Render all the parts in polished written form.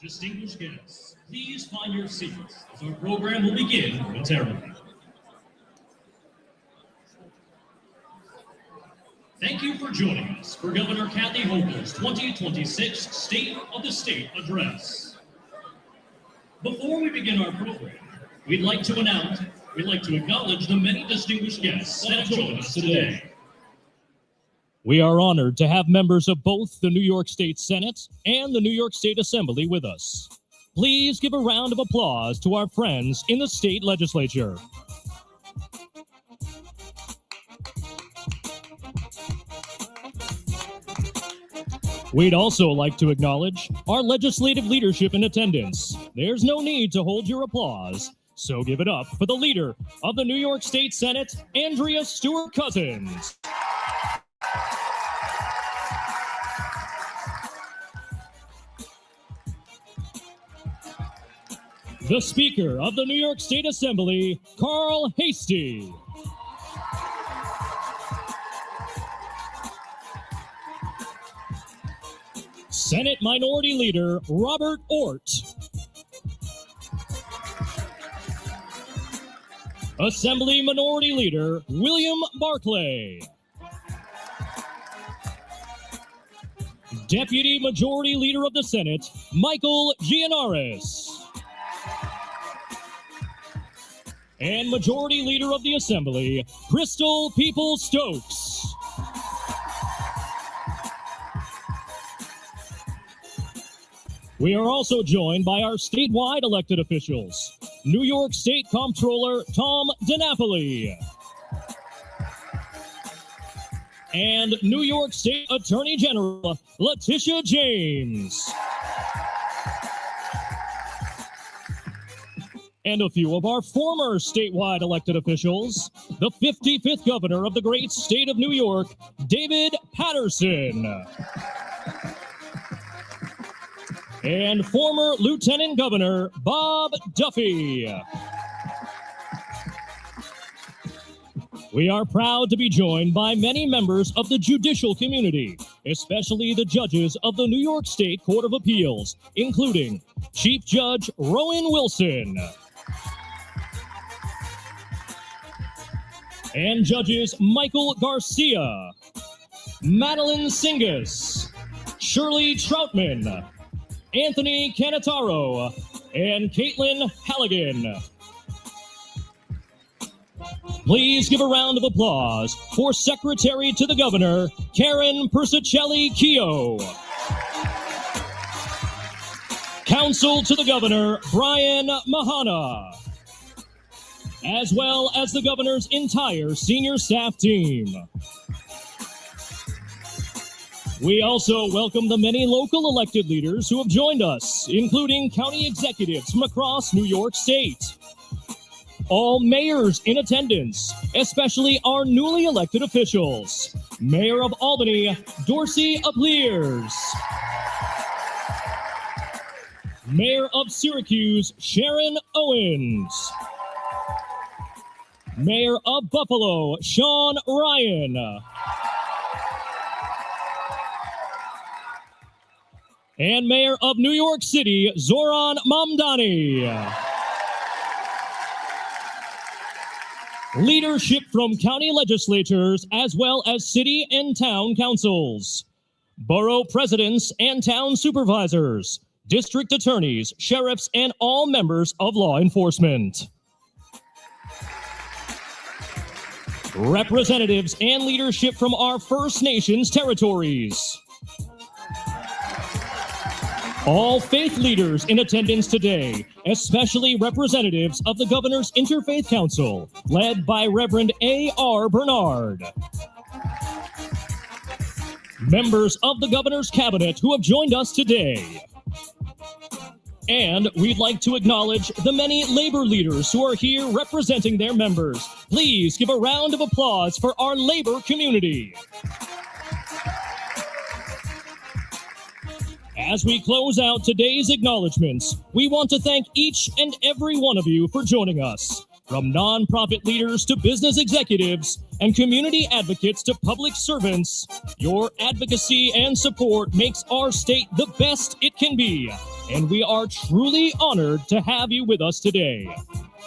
Distinguished guests, please find your seats as our program will begin momentarily. Thank you for joining us for Governor Kathy Hochul's 2026 State of the State Address. Before we begin our program, we'd like to acknowledge the many distinguished guests that have joined us today. We are honored to have members of both the New York State Senate and the New York State Assembly with us. Please give a round of applause to our friends in the state legislature. We'd also like to acknowledge our legislative leadership in attendance. There's no need to hold your applause, so give it up for the leader of the New York State Senate, Andrea Stewart-Cousins. The Speaker of the New York State Assembly, Carl Heastie. Senate Minority Leader Robert Ort. Assembly Minority Leader William Barclay. Deputy Majority Leader of the Senate, Michael Gianaris. And Majority Leader of the Assembly, Crystal Peoples-Stokes. We are also joined by our statewide elected officials, New York State Comptroller Tom DiNapoli and New York State Attorney General Letitia James. And a few of our former statewide elected officials, the 55th governor of the great state of New York, David Paterson. And former Lieutenant Governor Bob Duffy. We are proud to be joined by many members of the judicial community, especially the judges of the New York State Court of Appeals, including Chief Judge Rowan Wilson and Judges Michael Garcia, Madeline Singas, Shirley Troutman, Anthony Canataro, and Caitlin Halligan. Please give a round of applause for Secretary to the Governor, Karen Persicelli-Keough. Counsel to the Governor, Brian Mahana, as well as the Governor's entire senior staff team. We also welcome the many local elected leaders who have joined us, including county executives from across New York State. All mayors in attendance, especially our newly elected officials. Mayor of Albany, Dorsey Apliers. Mayor of Syracuse, Sharon Owens. Mayor of Buffalo, Sean Ryan. And Mayor of New York City, Zoran Mamdani. Leadership from county legislatures as well as city and town councils. Borough presidents and town supervisors. District attorneys, sheriffs, and all members of law enforcement. Representatives and leadership from our First Nations territories. All faith leaders in attendance today, especially representatives of the Governor's Interfaith Council, led by Reverend A.R. Bernard. Members of the Governor's Cabinet who have joined us today. And we'd like to acknowledge the many labor leaders who are here representing their members. Please give a round of applause for our labor community. As we close out today's acknowledgments, we want to thank each and every one of you for joining us. From nonprofit leaders to business executives and community advocates to public servants, your advocacy and support makes our state the best it can be. and we are truly honored to have you with us today.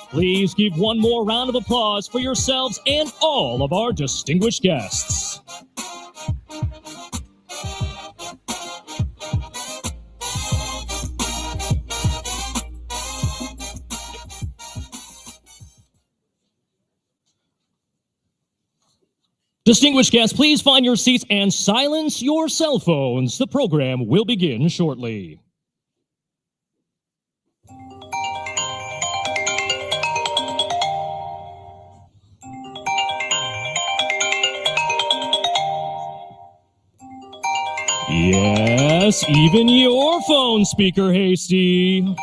Please give one more round of applause for yourselves and all of our distinguished guests. Distinguished guests, please find your seats and silence your cell phones. The program will begin shortly. Yes, even your phone speaker, Hasty.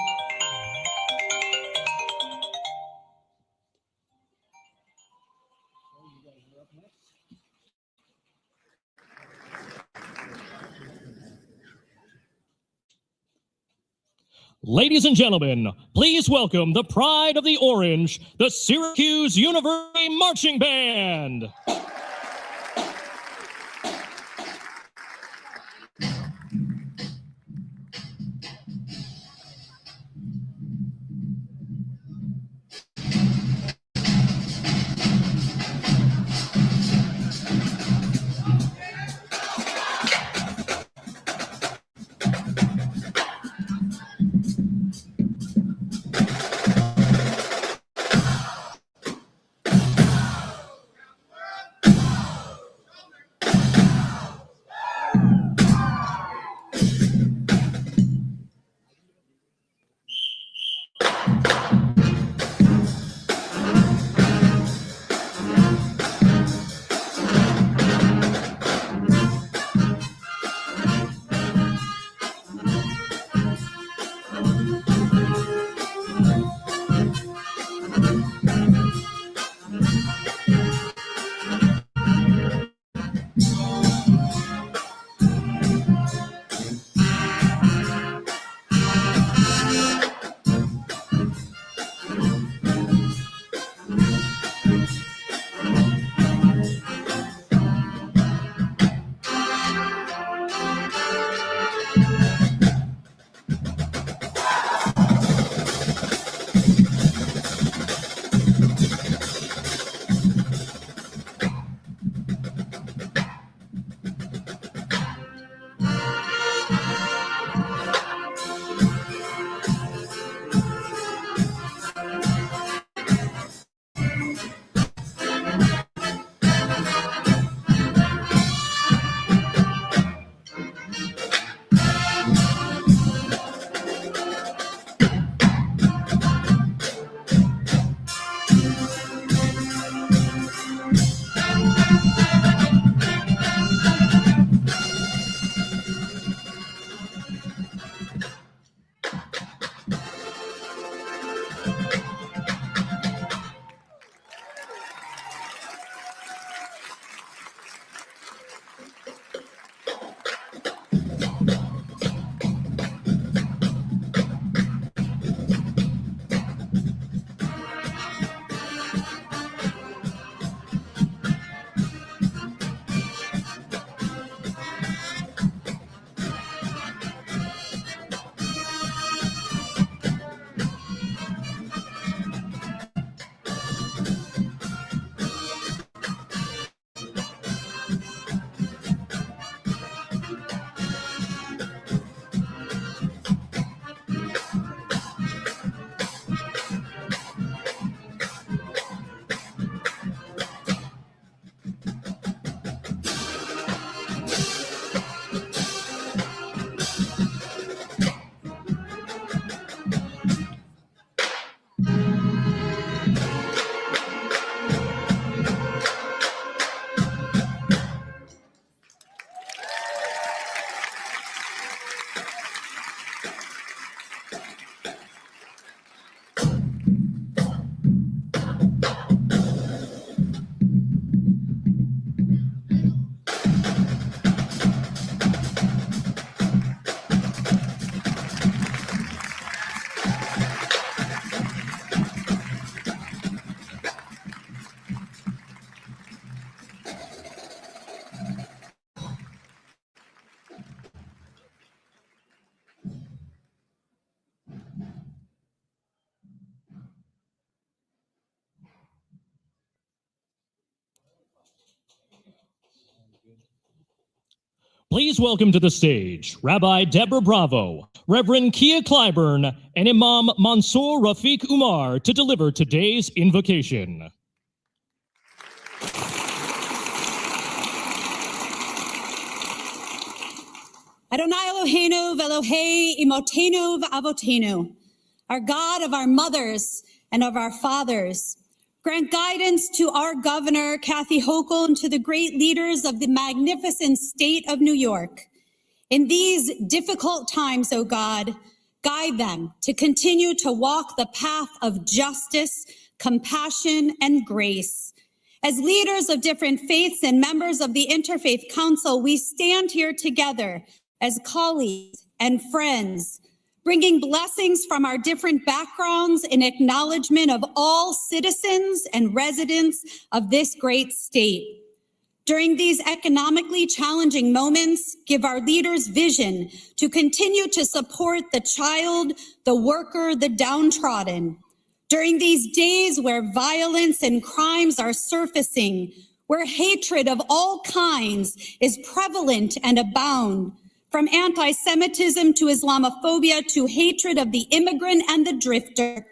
Ladies and gentlemen, please welcome the pride of the Orange, the Syracuse University Marching Band. Please welcome to the stage Rabbi Deborah Bravo, Reverend Kia Clyburn, and Imam Mansour Rafiq Umar to deliver today's invocation. Adonai Eloheinu v'Elohei imotenu v'avotenu, our God of our mothers and of our fathers, grant guidance to our governor, Kathy Hochul, and to the great leaders of the magnificent state of New York. In these difficult times, O God, guide them to continue to walk the path of justice, compassion, and grace. As leaders of different faiths and members of the Interfaith Council, we stand here together as colleagues and friends, bringing blessings from our different backgrounds in acknowledgement of all citizens and residents of this great state. During these economically challenging moments, give our leaders vision to continue to support the child, the worker, the downtrodden. During these days where violence and crimes are surfacing, where hatred of all kinds is prevalent and abound, from anti-Semitism to Islamophobia to hatred of the immigrant and the drifter.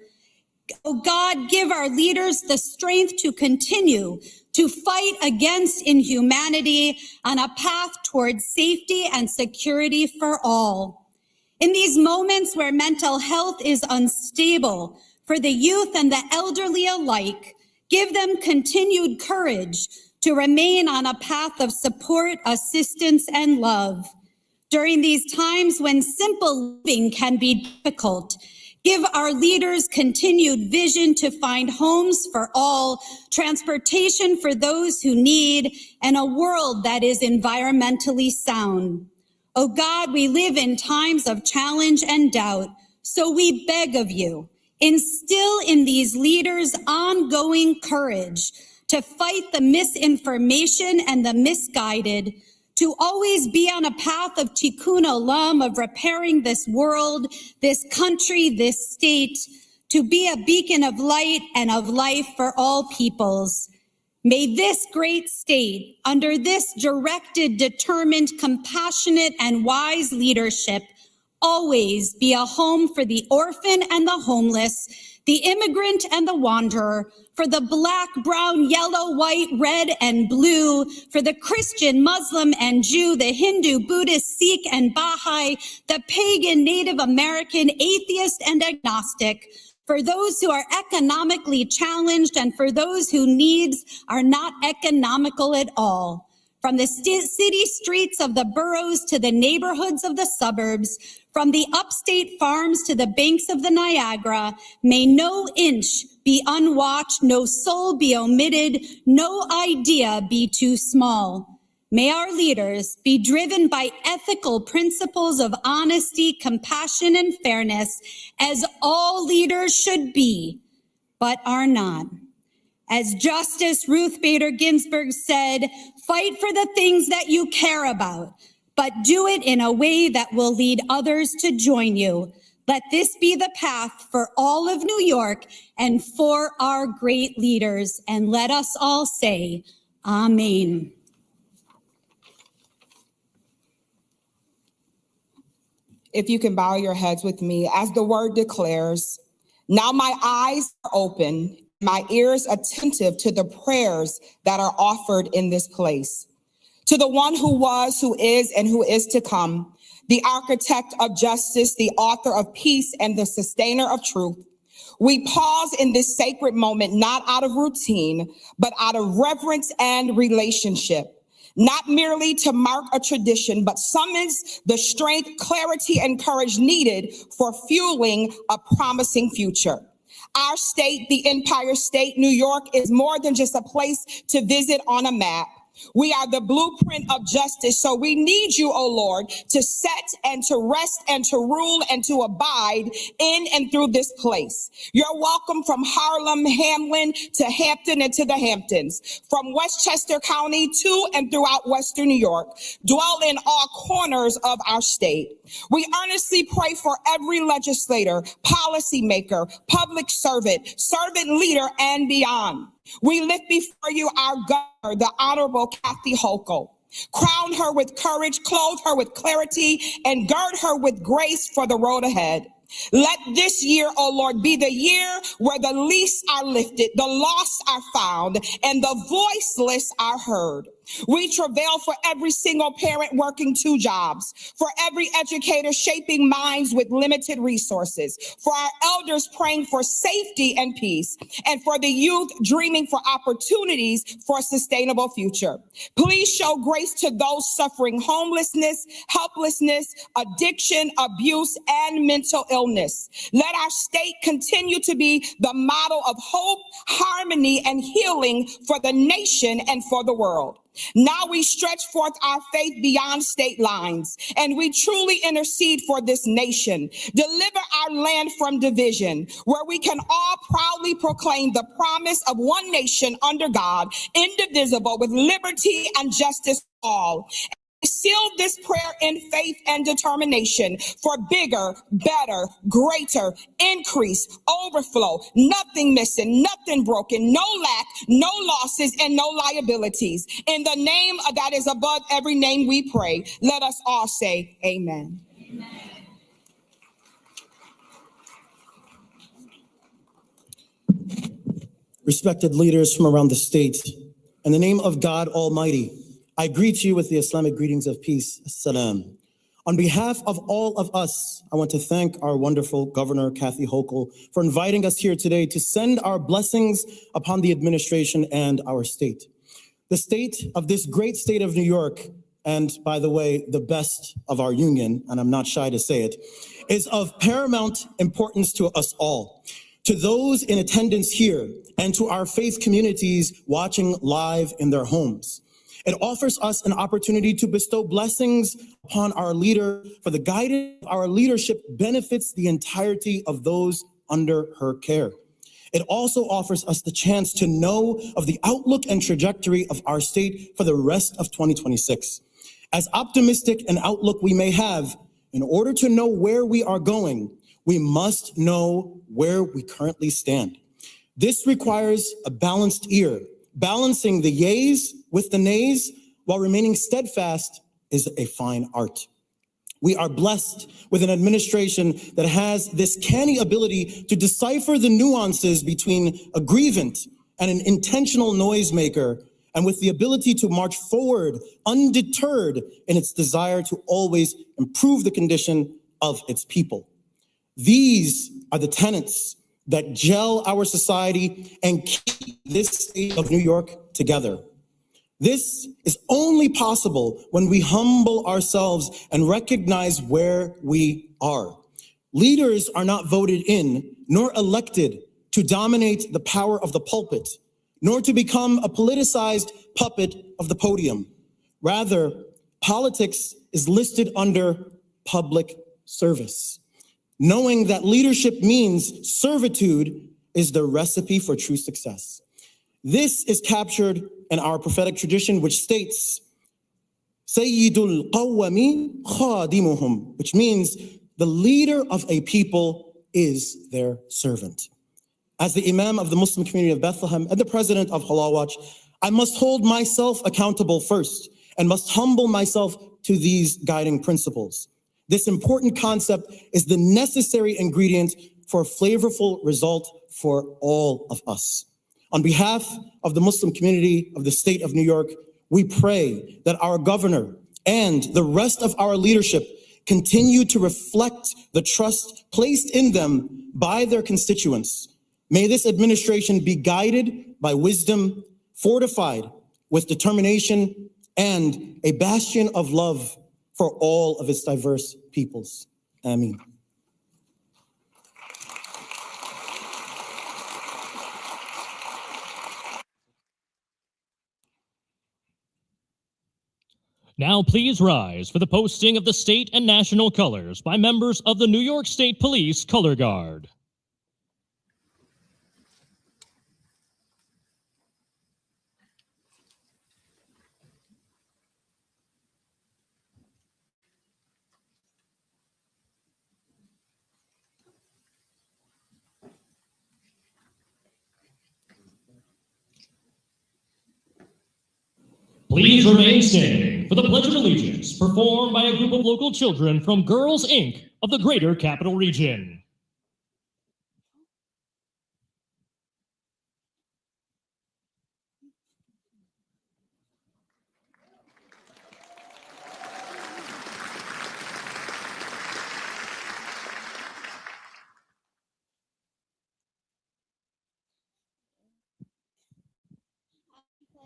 Oh God, give our leaders the strength to continue to fight against inhumanity on a path towards safety and security for all. In these moments where mental health is unstable for the youth and the elderly alike, give them continued courage to remain on a path of support, assistance, and love. During these times when simple living can be difficult, give our leaders continued vision to find homes for all, transportation for those who need, and a world that is environmentally sound. Oh God, we live in times of challenge and doubt, so we beg of you, instill in these leaders ongoing courage to fight the misinformation and the misguided, to always be on a path of tikkun olam, of repairing this world, this country, this state, to be a beacon of light and of life for all peoples. May this great state, under this directed, determined, compassionate, and wise leadership, always be a home for the orphan and the homeless, the immigrant and the wanderer, for the Black, brown, yellow, white, red, and blue, for the Christian, Muslim, and Jew, the Hindu, Buddhist, Sikh, and Baha'i, the pagan, Native American, atheist, and agnostic, for those who are economically challenged and for those whose needs are not economical at all. From the city streets of the boroughs to the neighborhoods of the suburbs, from the upstate farms to the banks of the Niagara, may no inch be unwatched, no soul be omitted, no idea be too small. May our leaders be driven by ethical principles of honesty, compassion, and fairness, as all leaders should be, but are not. As Justice Ruth Bader Ginsburg said, fight for the things that you care about, but do it in a way that will lead others to join you. Let this be the path for all of New York and for our great leaders. And let us all say, Amen. If you can bow your heads with me, as the word declares, now my eyes are open, my ears attentive to the prayers that are offered in this place. To the one who was, who is, and who is to come, the architect of justice, the author of peace, and the sustainer of truth, we pause in this sacred moment, not out of routine, but out of reverence and relationship. Not merely to mark a tradition, but summons the strength, clarity, and courage needed for fueling a promising future. Our state, the Empire State, New York, is more than just a place to visit on a map. We are the blueprint of justice, so we need you, O Lord, to set and to rest and to rule and to abide in and through this place. You're welcome from Harlem, Hamlin, to Hampton and to the Hamptons, from Westchester County to and throughout Western New York. Dwell in all corners of our state. We earnestly pray for every legislator, policymaker, public servant leader, and beyond. We lift before you our governor, the Honorable Kathy Hochul. Crown her with courage, clothe her with clarity, and gird her with grace for the road ahead. Let this year, O Lord, be the year where the least are lifted, the lost are found, and the voiceless are heard. We travail for every single parent working 2 jobs, for every educator shaping minds with limited resources, for our elders praying for safety and peace, and for the youth dreaming for opportunities for a sustainable future. Please show grace to those suffering homelessness, helplessness, addiction, abuse, and mental illness. Let our state continue to be the model of hope, harmony, and healing for the nation and for the world. Now we stretch forth our faith beyond state lines, and we truly intercede for this nation. Deliver our land from division, where we can all proudly proclaim the promise of one nation under God, indivisible, with liberty and justice for all. Seal this prayer in faith and determination for bigger, better, greater, increase, overflow, nothing missing, nothing broken, no lack, no losses, and no liabilities. In the name that is above every name we pray. Let us all say amen. Respected leaders from around the state, in the name of God Almighty, I greet you with the Islamic greetings of peace. Assalam. On behalf of all of us, I want to thank our wonderful Governor Kathy Hochul for inviting us here today to send our blessings upon the administration and our state. The state of this great state of New York, and by the way, the best of our union, and I'm not shy to say it, is of paramount importance to us all. To those in attendance here and to our faith communities watching live in their homes. It offers us an opportunity to bestow blessings upon our leader, for the guidance of our leadership benefits the entirety of those under her care. It also offers us the chance to know of the outlook and trajectory of our state for the rest of 2026. As optimistic an outlook we may have, in order to know where we are going, we must know where we currently stand. This requires a balanced ear. Balancing the yays with the nays while remaining steadfast is a fine art. We are blessed with an administration that has this canny ability to decipher the nuances between a grievant and an intentional noisemaker, and with the ability to march forward undeterred in its desire to always improve the condition of its people. These are the tenets that gel our society and keep this state of New York together. This is only possible when we humble ourselves and recognize where we are. Leaders are not voted in nor elected to dominate the power of the pulpit, nor to become a politicized puppet of the podium. Rather, politics is listed under public service. Knowing that leadership means servitude is the recipe for true success. This is captured in our prophetic tradition, which states, Sayyidul Qawwami Khadimuhum, which means the leader of a people is their servant. As the Imam of the Muslim community of Bethlehem and the president of Halal Watch, I must hold myself accountable first and must humble myself to these guiding principles. This important concept is the necessary ingredient for a flavorful result for all of us. On behalf of the Muslim community of the state of New York, we pray that our governor and the rest of our leadership continue to reflect the trust placed in them by their constituents. May this administration be guided by wisdom, fortified with determination, and a bastion of love for all of its diverse peoples. Ameen. Now please rise for the posting of the state and national colors by members of the New York State Police Color Guard. Please remain standing. for the Pledge of Allegiance, performed by a group of local children from Girls, Inc. of the Greater Capital Region.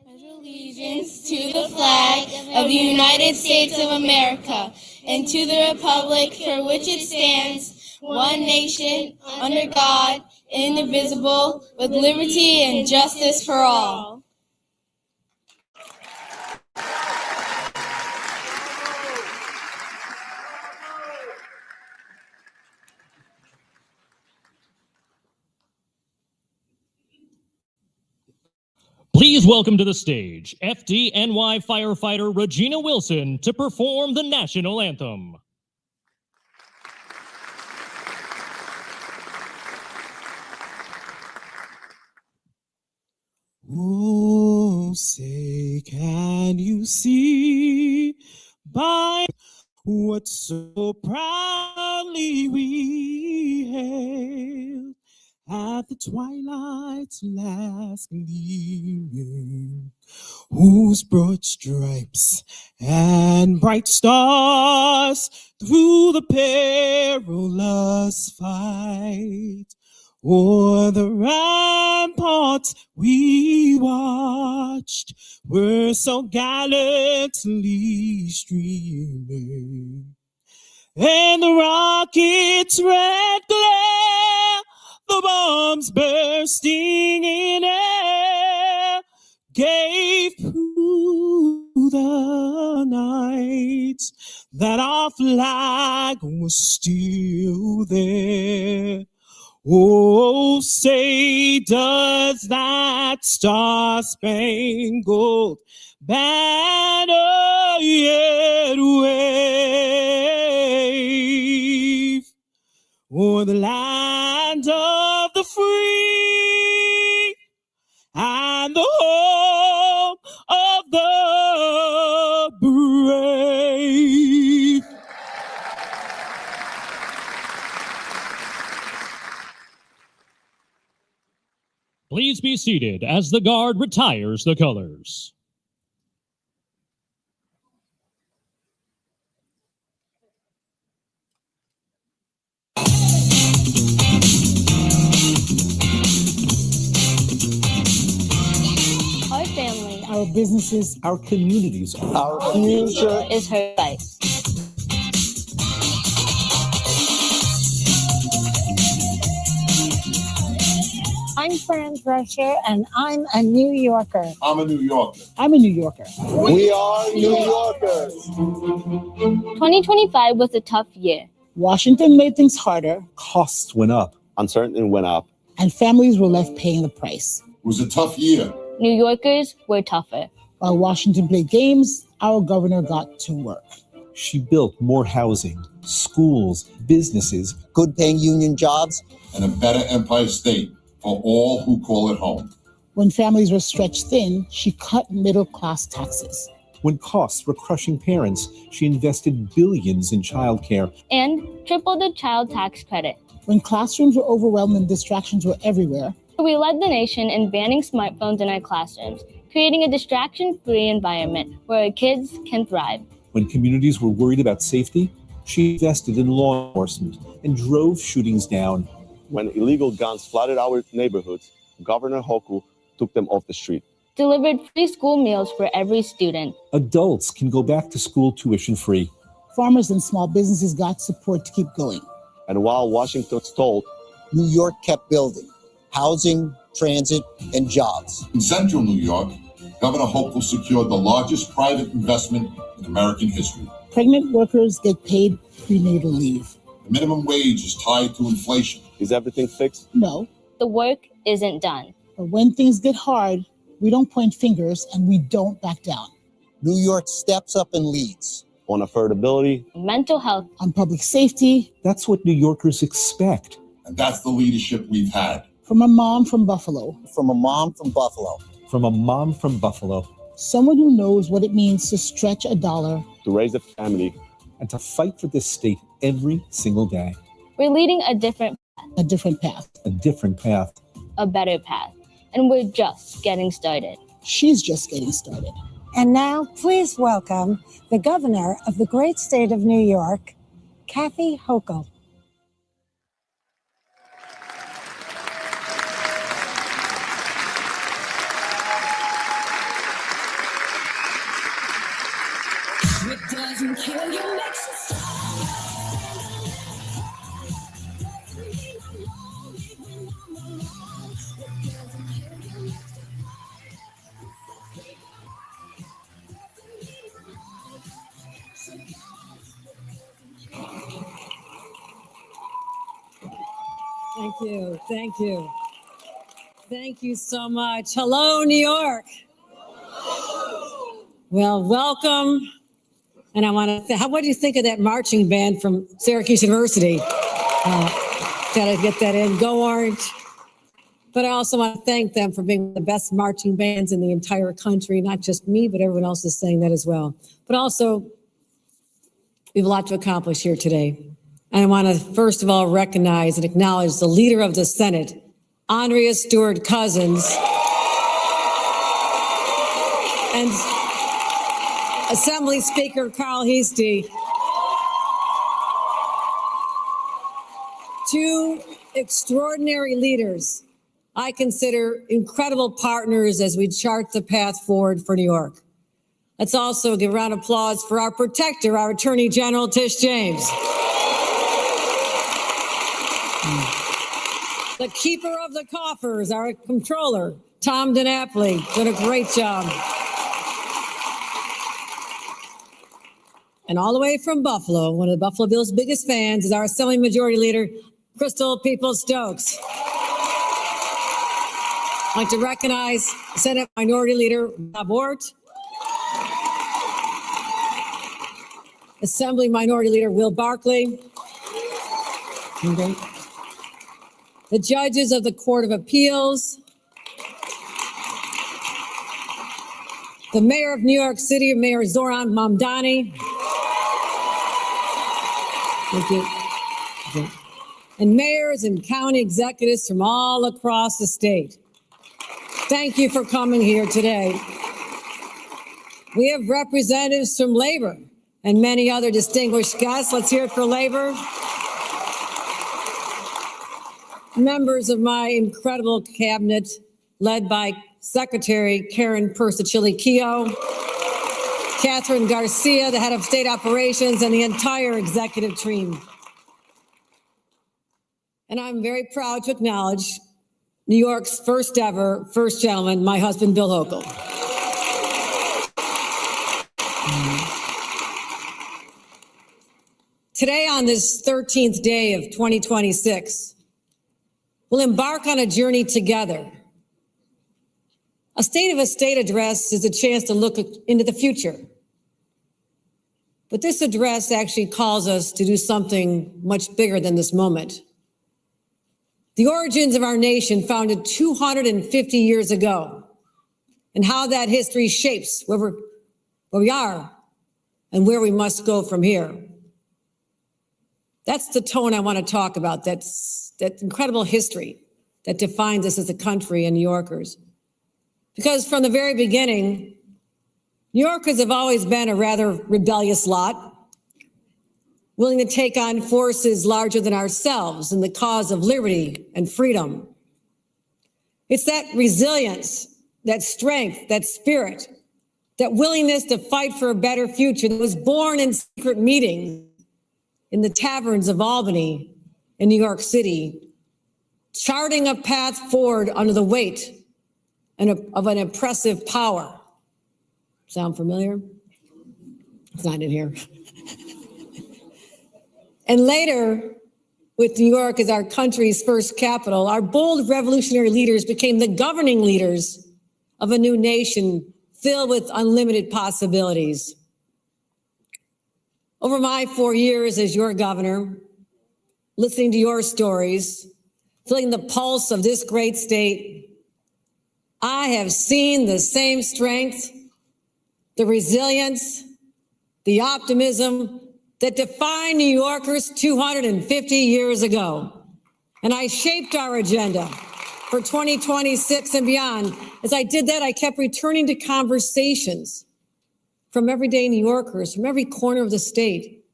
Allegiance to the flag of the United States of America and to the republic for which it stands, one nation, under God, indivisible, with liberty and justice for all. Please welcome to the stage FDNY firefighter Regina Wilson to perform the national anthem. Oh, say, can you see by what so proudly we hailed at the twilight's last gleaming, whose broad stripes and bright stars through the perilous fight o'er the ramparts we watched were so gallantly streaming, and the rocket's red glare, the bombs bursting in air, gave to the night that our flag was still there. Oh, say, does that star-spangled banner yet wave o'er the land of the free and the home of the brave? Please be seated as the Guard retires the colors. Our family, our businesses, our communities, our future is her life. I'm Fran Drescher, and I'm a New Yorker. I'm a New Yorker. I'm a New Yorker. We are New Yorkers. 2025 was a tough year. Washington made things harder, Costs went up. Uncertainty went up. and families were left paying the price. It was a tough year. New Yorkers were tougher. While Washington played games, our governor got to work. She built more housing, schools, businesses, good-paying union jobs, And a better Empire State for all who call it home. When families were stretched thin, she cut middle-class taxes. When costs were crushing parents, she invested billions in childcare. And tripled the child tax credit. When classrooms were overwhelmed and distractions were everywhere, We led the nation in banning smartphones in our classrooms, creating a distraction-free environment where our kids can thrive. When communities were worried about safety, she invested in law enforcement and drove shootings down. When illegal guns flooded our neighborhoods, Governor Hochul took them off the street. Delivered free school meals for every student. Adults can go back to school tuition free. farmers and small businesses got support to keep going. And while Washington stalled, New York kept building housing, transit, and jobs. In central New York, Governor Hochul secured the largest private investment in American history. Pregnant workers get paid prenatal leave. The minimum wage is tied to inflation. is everything fixed? No, The work isn't done. but when things get hard, we don't point fingers and we don't back down. New York steps up and leads. On affordability, Mental health, On public safety, That's what New Yorkers expect. And that's the leadership we've had. from a mom from Buffalo, From a mom from Buffalo, From a mom from Buffalo, someone who knows what it means to stretch a dollar, to raise a family, and to fight for this state every single day. We're leading a different path, A different path. a better path, and we're just getting started. She's just getting started. And now, please welcome the governor of the great state of New York, Kathy Hochul. It doesn't kill you, makes you strong. Thank you. Thank you. Thank you so much. Hello, New York. Well, welcome. And I want to, what do you think of that marching band from Syracuse University? Gotta get that in. Go Orange. But I also want to thank them for being the best marching bands in the entire country. Not just me, but everyone else is saying that as well. But also, we have a lot to accomplish here today. And I want to, first of all, recognize and acknowledge the leader of the Senate, Andrea Stewart Cousins, and Assembly Speaker Carl Heastie. Two extraordinary leaders I consider incredible partners as we chart the path forward for New York. Let's also give a round of applause for our protector, our Attorney General, Tish James. The keeper of the coffers, our comptroller, Tom DiNapoli, did a great job. And all the way from Buffalo, one of the Buffalo Bill's biggest fans, is our Assembly Majority Leader, Crystal Peoples-Stokes. I'd like to recognize Senate Minority Leader Bob Ort, Assembly Minority Leader Will Barkley, okay, the judges of the Court of Appeals, the Mayor of New York City, Mayor Zoran Mamdani, thank you. Okay, and mayors and county executives from all across the state. Thank you for coming here today. We have representatives from labor and many other distinguished guests. Let's hear it for labor. Members of my incredible cabinet, led by Secretary Karen Persicilli-Keough, Catherine Garcia, the head of state operations, and the entire executive team. And I'm very proud to acknowledge New York's first ever first gentleman, my husband, Bill Hochul. Today, on this 13th day of 2026, we'll embark on a journey together. A State of a State address is a chance to look into the future. But this address actually calls us to do something much bigger than this moment. The origins of our nation, founded 250 years ago, and how that history shapes where we are and where we must go from here. That's the tone I want to talk about, that incredible history that defines us as a country and New Yorkers. Because from the very beginning, New Yorkers have always been a rather rebellious lot, willing to take on forces larger than ourselves in the cause of liberty and freedom. It's that resilience, that strength, that spirit, that willingness to fight for a better future that was born in secret meetings in the taverns of Albany in New York City, charting a path forward under the weight of an oppressive power. Sound familiar? It's not in here. And later, with New York as our country's first capital, our bold revolutionary leaders became the governing leaders of a new nation filled with unlimited possibilities. Over my 4 years as your governor, listening to your stories, feeling the pulse of this great state, I have seen the same strength the resilience, the optimism that defined New Yorkers 250 years ago. And I shaped our agenda for 2026 and beyond. As I did that, I kept returning to conversations from everyday New Yorkers, from every corner of the state,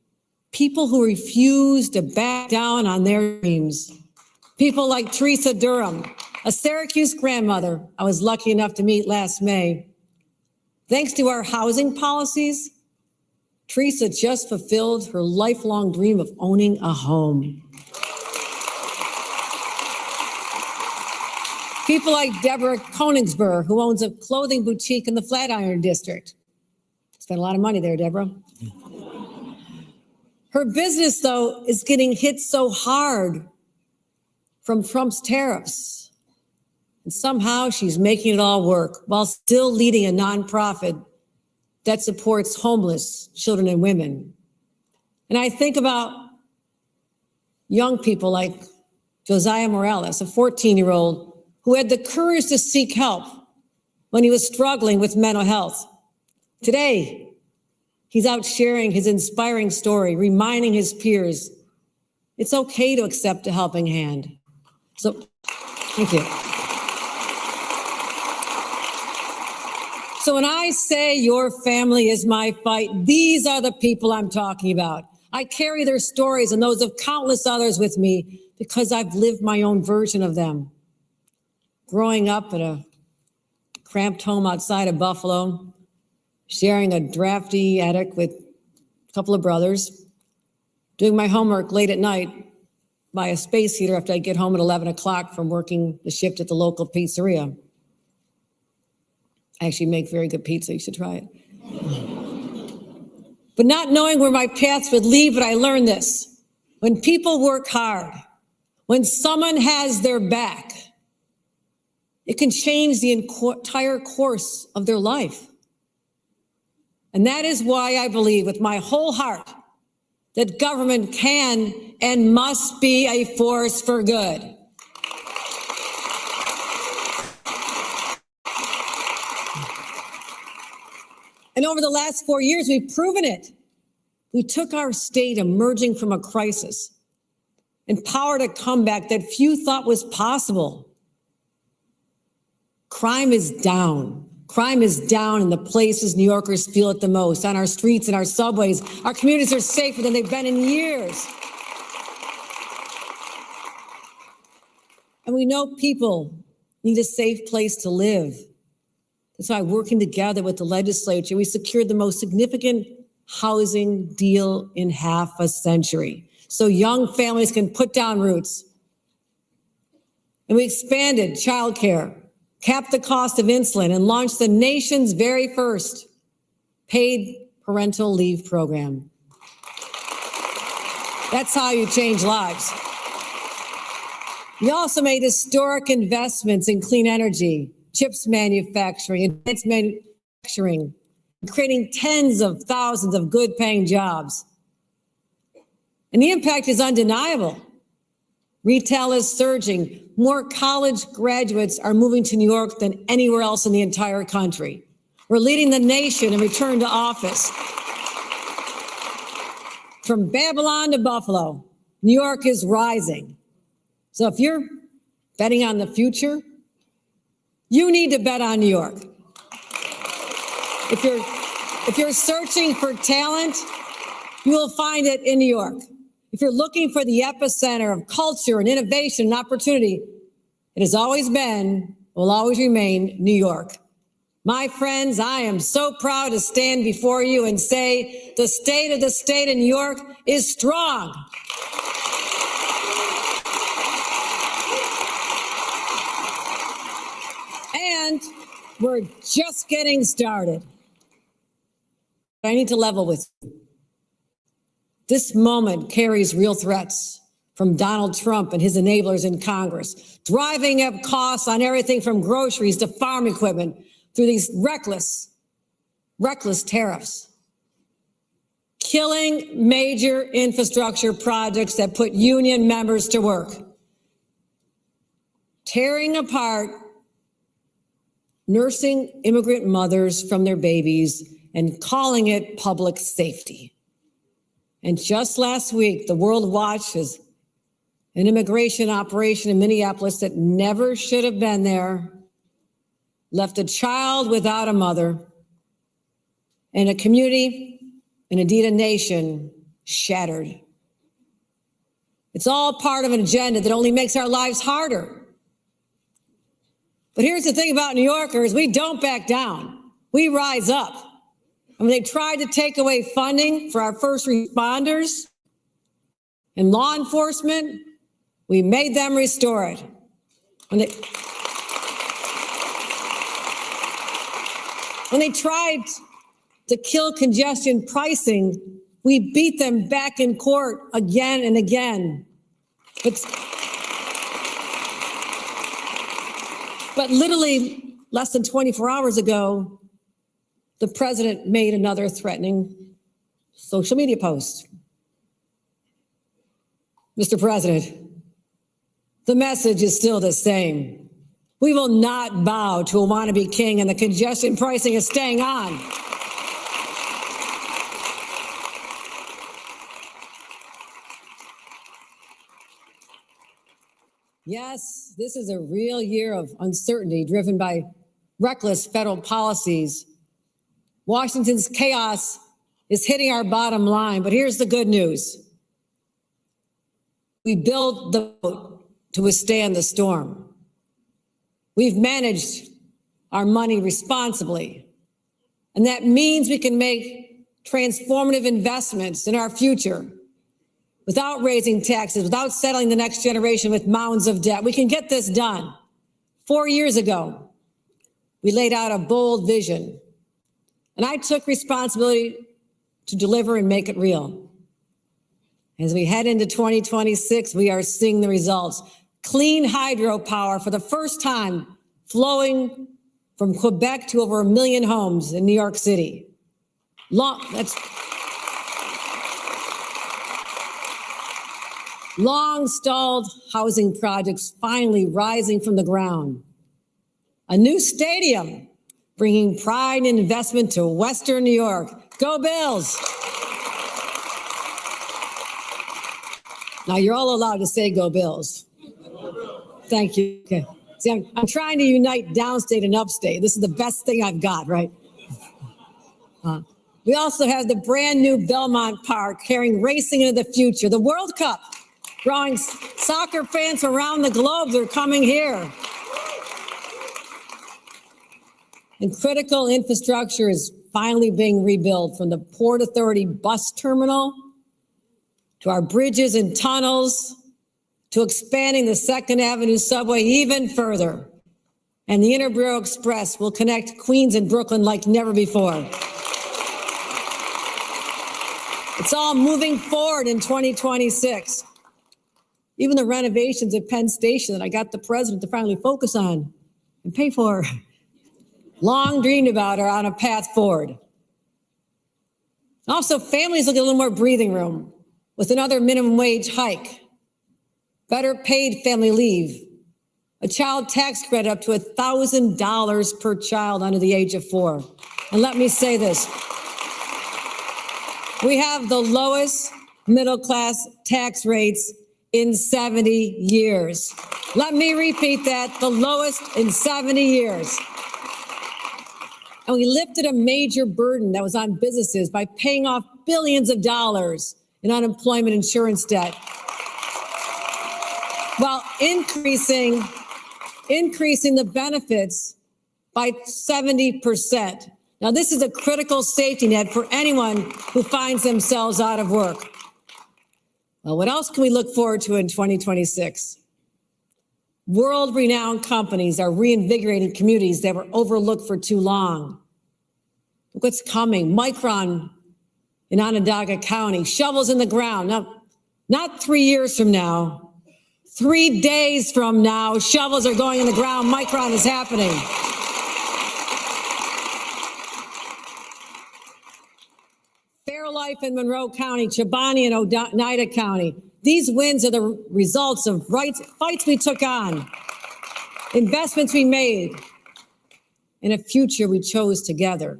people who refuse to back down on their dreams. People like Teresa Durham, a Syracuse grandmother I was lucky enough to meet last May. Thanks to our housing policies, Teresa just fulfilled her lifelong dream of owning a home. People like Deborah Koenigsberg, who owns a clothing boutique in the Flatiron District. Spent a lot of money there, Deborah. Her business, though, is getting hit so hard from Trump's tariffs. And somehow she's making it all work while still leading a nonprofit that supports homeless children and women. And I think about young people like Josiah Morales, a 14-year-old who had the courage to seek help when he was struggling with mental health. Today, he's out sharing his inspiring story, reminding his peers it's okay to accept a helping hand. So, thank you. So when I say your family is my fight, these are the people I'm talking about. I carry their stories and those of countless others with me because I've lived my own version of them. Growing up in a cramped home outside of Buffalo, sharing a drafty attic with a couple of brothers, doing my homework late at night by a space heater after I get home at 11 o'clock from working the shift at the local pizzeria. I actually make very good pizza. You should try it. But not knowing where my paths would lead, but I learned this. When people work hard, when someone has their back, it can change the entire course of their life. And that is why I believe with my whole heart that government can and must be a force for good. And over the last 4 years, we've proven it. We took our state emerging from a crisis and powered a comeback that few thought was possible. Crime is down. Crime is down in the places New Yorkers feel it the most, on our streets and our subways. Our communities are safer than they've been in years. And we know people need a safe place to live. That's why, working together with the legislature, we secured the most significant housing deal in half a century, so young families can put down roots. And we expanded childcare, capped the cost of insulin, and launched the nation's very first paid parental leave program. That's how you change lives. We also made historic investments in clean energy, chips manufacturing, advanced manufacturing, creating tens of thousands of good-paying jobs. And the impact is undeniable. Retail is surging. More college graduates are moving to New York than anywhere else in the entire country. We're leading the nation in return to office. From Babylon to Buffalo, New York is rising. So if you're betting on the future, you need to bet on New York. If you're searching for talent, you will find it in New York. If you're looking for the epicenter of culture and innovation and opportunity, it has always been, will always remain New York. My friends, I am so proud to stand before you and say the state of New York is strong. And we're just getting started. I need to level with you. This moment carries real threats from Donald Trump and his enablers in Congress, driving up costs on everything from groceries to farm equipment through these reckless tariffs, killing major infrastructure projects that put union members to work, tearing apart nursing immigrant mothers from their babies, and calling it public safety. And just last week, the World Watch is an immigration operation in Minneapolis that never should have been there, left a child without a mother, and a community, and indeed a nation, shattered. It's all part of an agenda that only makes our lives harder. But here's the thing about New Yorkers, we don't back down. We rise up. And when they tried to take away funding for our first responders and law enforcement, we made them restore it. When they tried to kill congestion pricing, we beat them back in court again and again. But literally less than 24 hours ago, the president made another threatening social media post. Mr. President, the message is still the same. We will not bow to a wannabe king, and the congestion pricing is staying on. Yes, this is a real year of uncertainty driven by reckless federal policies. Washington's chaos is hitting our bottom line, but here's the good news. We built the boat to withstand the storm. We've managed our money responsibly, and that means we can make transformative investments in our future without raising taxes, without settling the next generation with mounds of debt. We can get this done. 4 years ago, we laid out a bold vision, and I took responsibility to deliver and make it real. As we head into 2026, we are seeing the results. Clean hydropower for the first time flowing from Quebec to over 1 million homes in New York City. Long-stalled housing projects finally rising from the ground. A new stadium bringing pride and investment to Western New York. Go Bills! Now you're all allowed to say go Bills. Thank you. Okay. See, I'm trying to unite downstate and upstate. This is the best thing I've got, right? We also have the brand new Belmont Park carrying racing into the future. The World Cup, drawing soccer fans around the globe. They're coming here. And critical infrastructure is finally being rebuilt, from the Port Authority bus terminal to our bridges and tunnels to expanding the 2nd Avenue subway even further. And the Interborough Express will connect Queens and Brooklyn like never before. It's all moving forward in 2026. Even the renovations at Penn Station that I got the president to finally focus on and pay for, long dreamed about, are on a path forward. Also, families will get a little more breathing room with another minimum wage hike, better paid family leave, a child tax credit up to $1,000 per child under the age of 4. And let me say this, we have the lowest middle-class tax rates in 70 years. Let me repeat that, the lowest in 70 years. And we lifted a major burden that was on businesses by paying off billions of dollars in unemployment insurance debt, while increasing the benefits by 70%. Now, this is a critical safety net for anyone who finds themselves out of work. Well, what else can we look forward to in 2026? World-renowned companies are reinvigorating communities that were overlooked for too long. Look what's coming. Micron in Onondaga County, shovels in the ground. Now, not 3 years from now, 3 days from now, shovels are going in the ground. Micron is happening. Fairlife in Monroe County, Chobani in Oneida County. These wins are the results of fights we took on, investments we made, and a future we chose together.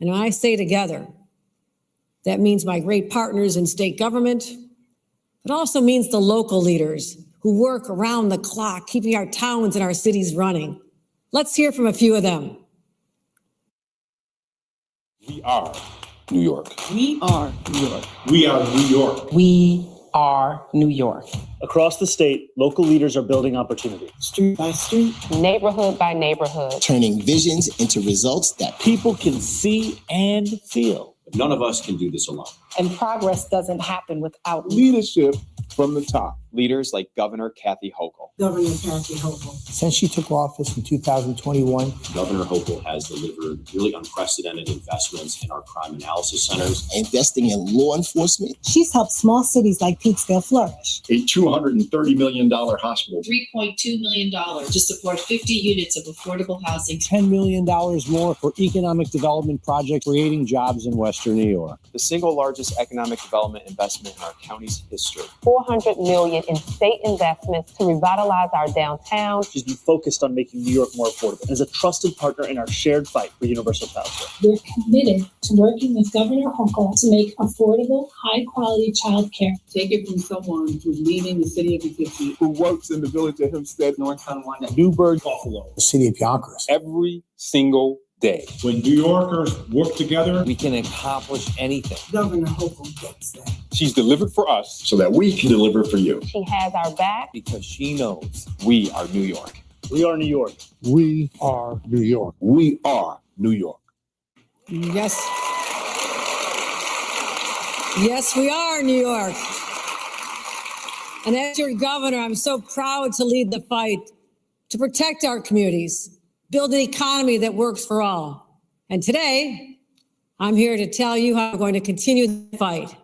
And when I say together, that means my great partners in state government. It also means the local leaders who work around the clock, keeping our towns and our cities running. Let's hear from a few of them. We are New York. We are New York. We are New York. We are New York. Across the state, local leaders are building opportunity. Street by street, neighborhood by neighborhood, turning visions into results that people can see and feel. None of us can do this alone. And progress doesn't happen without leadership from the top. Leaders like Governor Kathy Hochul. Governor Kathy Hochul. Since she took office in 2021, Governor Hochul has delivered really unprecedented investments in our crime analysis centers. Investing in law enforcement. She's helped small cities like Peekskill flourish. A $230 million hospital. $3.2 million to support 50 units of affordable housing. $10 million more for economic development project creating jobs in Western New York. The single largest economic development investment in our county's history. $400 million in state investments to revitalize our downtown. She's been focused on making New York more affordable as a trusted partner in our shared fight for universal childcare. We're committed to working with Governor Hochul to make affordable, high-quality childcare. Take it from someone who's leading the city of Poughkeepsie, who works in the village of Hempstead, North Carolina, Newburgh, Buffalo, the city of Yonkers. Every single day. When New Yorkers work together, we can accomplish anything. Governor Hochul gets that. She's delivered for us so that we can deliver for you. She has our back because she knows we are New York. We are New York. We are New York. We are New York. Yes. Yes, we are New York. And as your governor, I'm so proud to lead the fight to protect our communities, build an economy that works for all. And today, I'm here to tell you how we're going to continue the fight.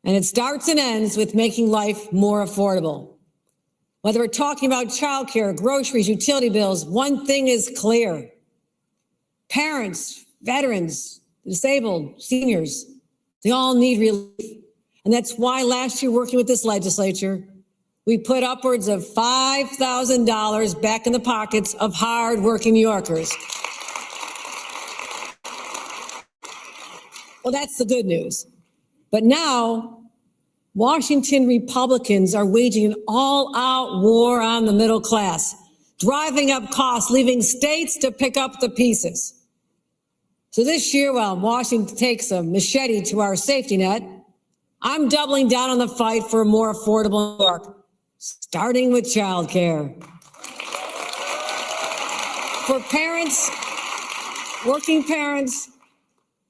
And it starts and ends with making life more affordable. Whether we're talking about childcare, groceries, utility bills, one thing is clear. Parents, veterans, disabled, seniors, they all need relief. And that's why last year, working with this legislature, we put upwards of $5,000 back in the pockets of hard-working New Yorkers. Well, that's the good news. But now, Washington Republicans are waging an all-out war on the middle class, driving up costs, leaving states to pick up the pieces. So this year, while Washington takes a machete to our safety net, I'm doubling down on the fight for a more affordable New York, starting with childcare. For parents, working parents,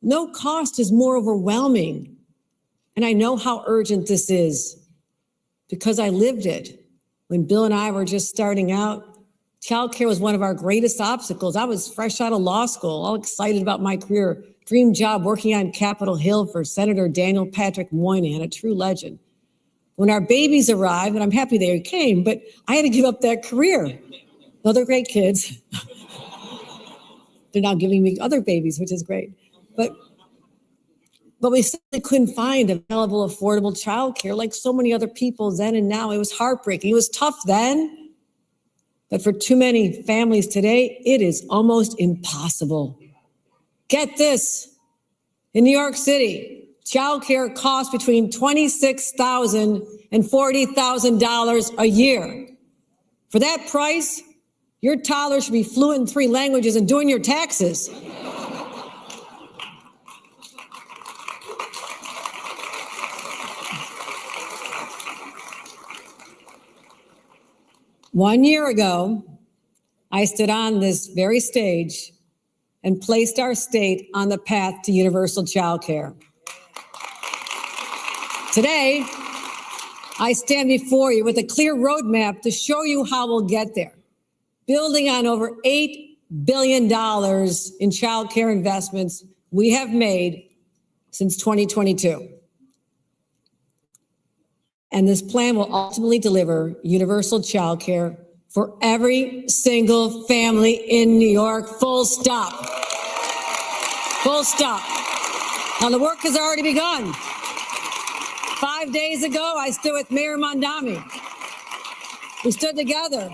no cost is more overwhelming. And I know how urgent this is because I lived it. When Bill and I were just starting out, childcare was one of our greatest obstacles. I was fresh out of law school, all excited about my career, dream job working on Capitol Hill for Senator Daniel Patrick Moynihan, a true legend. When our babies arrived, and I'm happy they came, but I had to give up that career. No, they're great kids. They're now giving me other babies, which is great. But we simply couldn't find available, affordable childcare like so many other people then and now. It was heartbreaking. It was tough then, but for too many families today, it is almost impossible. Get this, in New York City, childcare costs between $26,000 and $40,000 a year. For that price, your toddler should be fluent in 3 languages and doing your taxes. One year ago, I stood on this very stage and placed our state on the path to universal childcare. Today, I stand before you with a clear roadmap to show you how we'll get there, building on over $8 billion in childcare investments we have made since 2022. And this plan will ultimately deliver universal childcare for every single family in New York, full stop. Full stop. Now, the work has already begun. 5 days ago, I stood with Mayor Mondami. We stood together.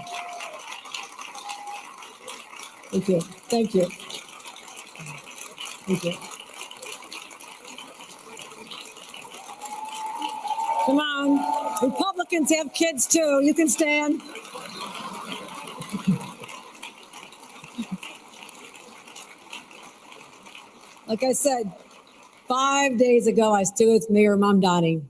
Thank you. Thank you. Thank you. Come on. Republicans have kids too. You can stand. Like I said, 5 days ago, I stood with Mayor Mamdani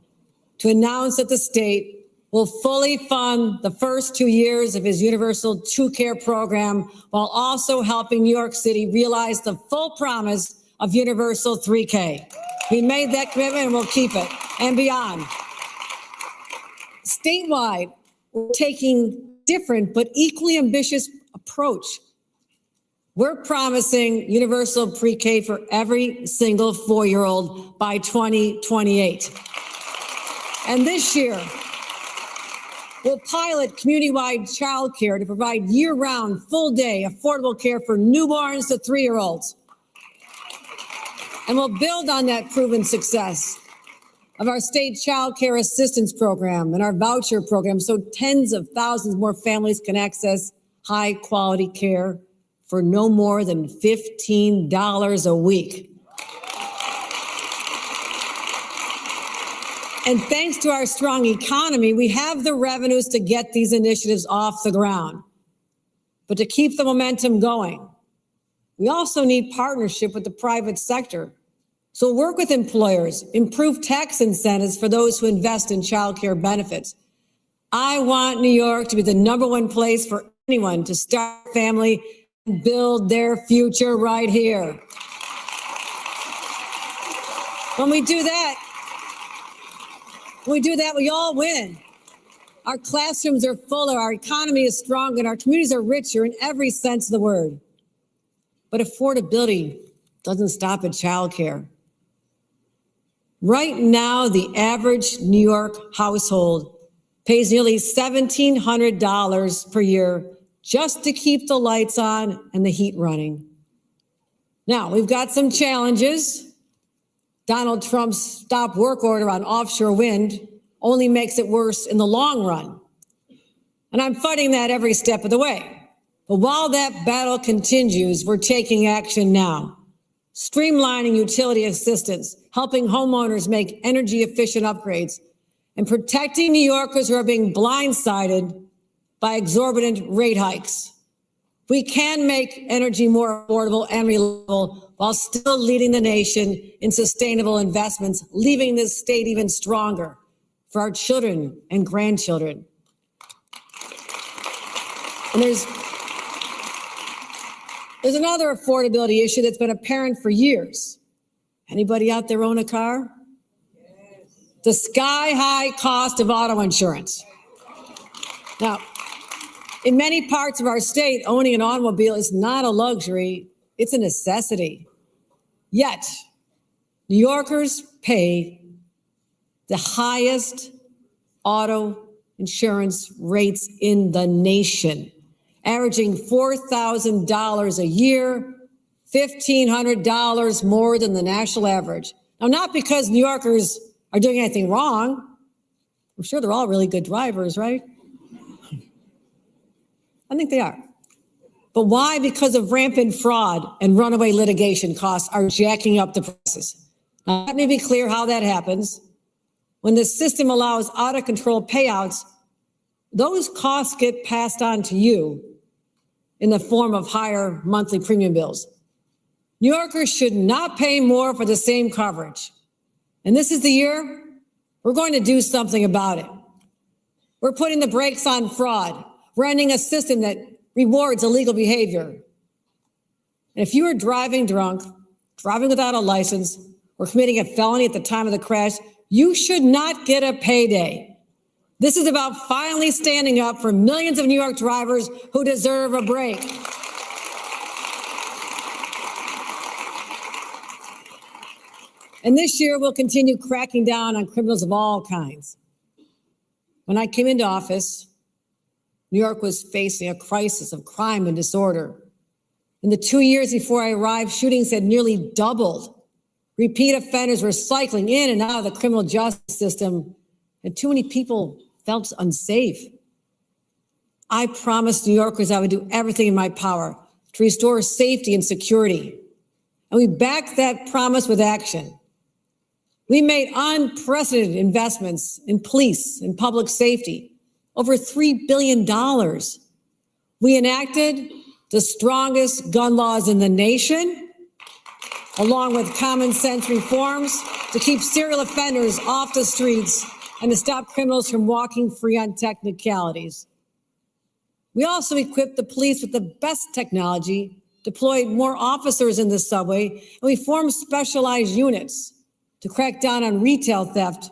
to announce that the state will fully fund the first 2 years of his Universal Care program while also helping New York City realize the full promise of Universal 3K. We made that commitment and we'll keep it and beyond. Statewide, we're taking different but equally ambitious approach. We're promising universal pre-K for every single 4-year-old by 2028. And this year, we'll pilot community-wide childcare to provide year-round, full-day, affordable care for newborns to 3-year-olds. And we'll build on that proven success of our state child care assistance program and our voucher program so tens of thousands more families can access high-quality care for no more than $15 a week. And thanks to our strong economy, we have the revenues to get these initiatives off the ground. But to keep the momentum going, we also need partnership with the private sector. So work with employers, improve tax incentives for those who invest in child care benefits. I want New York to be the #1 place for anyone to start a family and build their future right here. When we do that, we all win. Our classrooms are fuller, our economy is strong, and our communities are richer in every sense of the word. But affordability doesn't stop at childcare. Right now, the average New York household pays nearly $1,700 per year just to keep the lights on and the heat running. Now, we've got some challenges. Donald Trump's stop work order on offshore wind only makes it worse in the long run. And I'm fighting that every step of the way. But while that battle continues, we're taking action now. Streamlining utility assistance, helping homeowners make energy efficient upgrades, and protecting New Yorkers who are being blindsided by exorbitant rate hikes. We can make energy more affordable and reliable while still leading the nation in sustainable investments, leaving this state even stronger for our children and grandchildren. And there's another affordability issue that's been apparent for years. Anybody out there own a car? Yes. The sky-high cost of auto insurance. Now, in many parts of our state, owning an automobile is not a luxury, it's a necessity. Yet, New Yorkers pay the highest auto insurance rates in the nation, averaging $4,000 a year, $1,500 more than the national average. Now, not because New Yorkers are doing anything wrong. I'm sure they're all really good drivers, right? I think they are. But why? Because of rampant fraud and runaway litigation costs are jacking up the prices. Now, let me be clear how that happens. When the system allows out-of-control payouts, those costs get passed on to you in the form of higher monthly premium bills. New Yorkers should not pay more for the same coverage. And this is the year we're going to do something about it. We're putting the brakes on fraud. We're ending a system that rewards illegal behavior. And if you are driving drunk, driving without a license, or committing a felony at the time of the crash, you should not get a payday. This is about finally standing up for millions of New York drivers who deserve a break. And this year, we'll continue cracking down on criminals of all kinds. When I came into office, New York was facing a crisis of crime and disorder. In the 2 years before I arrived, shootings had nearly doubled. Repeat offenders were cycling in and out of the criminal justice system, and too many people felt unsafe. I promised New Yorkers I would do everything in my power to restore safety and security. and we backed that promise with action. We made unprecedented investments in police and public safety, over $3 billion. We enacted the strongest gun laws in the nation, along with common sense reforms to keep serial offenders off the streets and to stop criminals from walking free on technicalities. We also equipped the police with the best technology, deployed more officers in the subway, and we formed specialized units to crack down on retail theft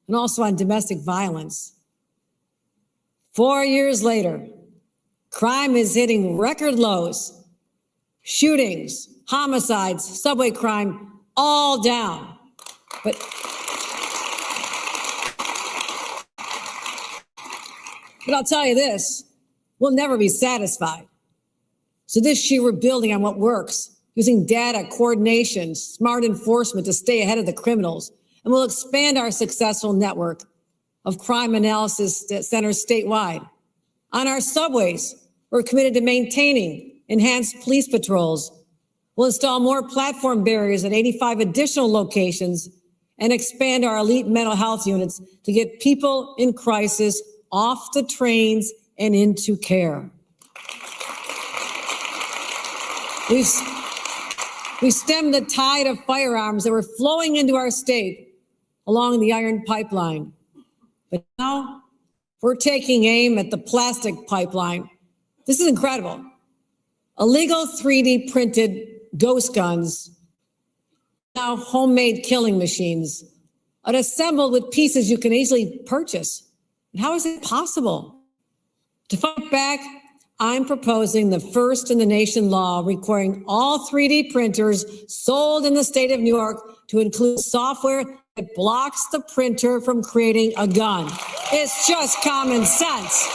and also on domestic violence. 4 years later, crime is hitting record lows. Shootings, homicides, subway crime, all down. But I'll tell you this, we'll never be satisfied. So this year we're building on what works, using data, coordination, smart enforcement to stay ahead of the criminals. And we'll expand our successful network of crime analysis centers statewide. On our subways, we're committed to maintaining enhanced police patrols. We'll install more platform barriers at 85 additional locations and expand our elite mental health units to get people in crisis off the trains and into care. We've stemmed the tide of firearms that were flowing into our state along the iron pipeline. But now we're taking aim at the plastic pipeline. This is incredible. Illegal 3D printed ghost guns, now homemade killing machines, are assembled with pieces you can easily purchase. And how is it possible? To fight back, I'm proposing the first in the nation law requiring all 3D printers sold in the state of New York to include software that blocks the printer from creating a gun. It's just common sense.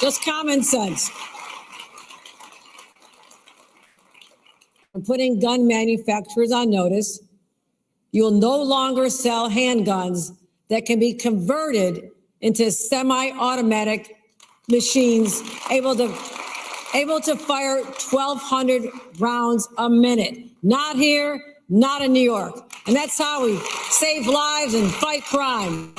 Just common sense. I'm putting gun manufacturers on notice. You'll no longer sell handguns that can be converted into semi-automatic machines able to fire 1,200 rounds a minute. Not here, not in New York. And that's how we save lives and fight crime.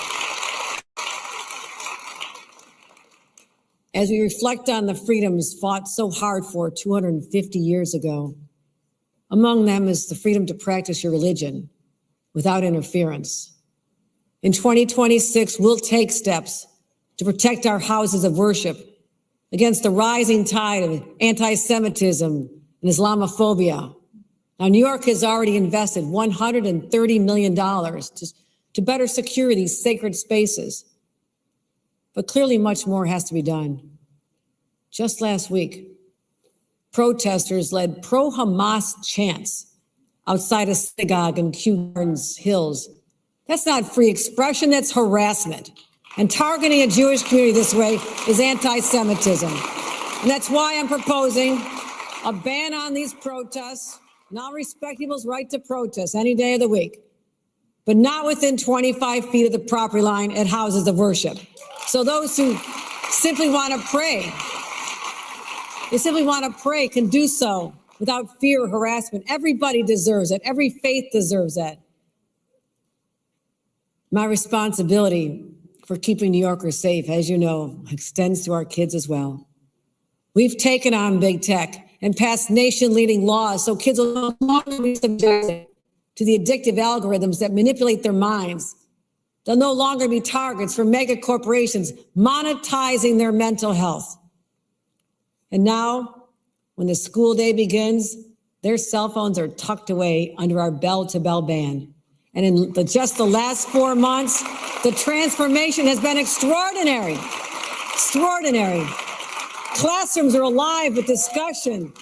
As we reflect on the freedoms fought so hard for 250 years ago, among them is the freedom to practice your religion without interference. In 2026, we'll take steps to protect our houses of worship against the rising tide of anti-Semitism and Islamophobia. Now, New York has already invested $130 million to better secure these sacred spaces. But clearly much more has to be done. Just last week, protesters led pro-Hamas chants outside a synagogue in Kew Gardens Hills. That's not free expression, that's harassment. And targeting a Jewish community this way is anti-Semitism. And that's why I'm proposing a ban on these protests. Now respect people's right to protest any day of the week, but not within 25 feet of the property line at houses of worship. So those who simply want to pray, can do so without fear or harassment. Everybody deserves it. Every faith deserves that. My responsibility for keeping New Yorkers safe, as you know, extends to our kids as well. We've taken on big tech and passed nation-leading laws so kids will no longer be subjected to the addictive algorithms that manipulate their minds. They'll no longer be targets for mega corporations monetizing their mental health. And now, when the school day begins, their cell phones are tucked away under our bell-to-bell ban. And in just the last 4 months, the transformation has been extraordinary. Extraordinary. Classrooms are alive with discussion.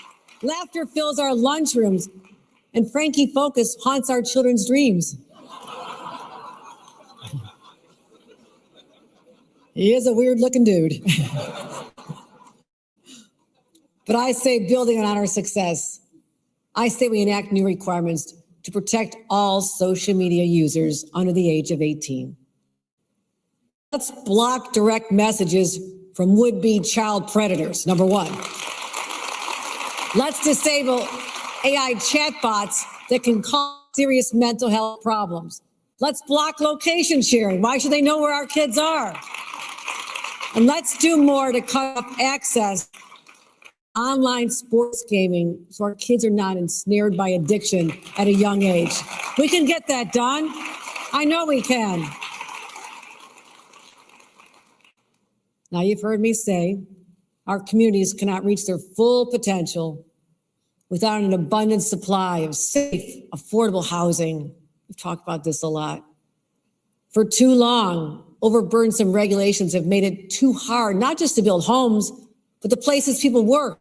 Laughter fills our lunchrooms. And Frankie Focus haunts our children's dreams. He is a weird-looking dude. But I say, building on our success, I say we enact new requirements to protect all social media users under the age of 18. Let's block direct messages from would-be child predators, number one. Let's disable AI chatbots that can cause serious mental health problems. Let's block location sharing. Why should they know where our kids are? And let's do more to cut off access to online sports gaming so our kids are not ensnared by addiction at a young age. We can get that done. I know we can. Now, you've heard me say our communities cannot reach their full potential without an abundant supply of safe, affordable housing. We've talked about this a lot. For too long, overburdensome regulations have made it too hard, not just to build homes, but the places people work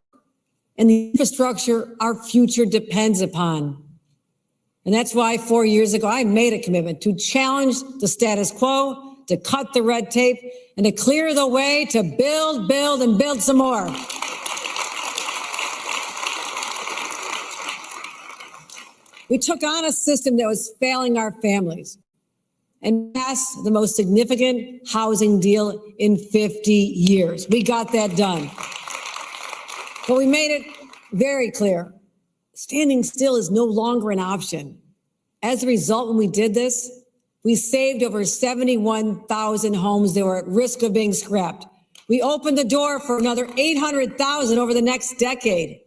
and the infrastructure our future depends upon. And that's why 4 years ago, I made a commitment to challenge the status quo, to cut the red tape, and to clear the way to build, build, and build some more. We took on a system that was failing our families and passed the most significant housing deal in 50 years. We got that done. But we made it very clear, standing still is no longer an option. As a result, when we did this, we saved over 71,000 homes that were at risk of being scrapped. We opened the door for another 800,000 over the next decade.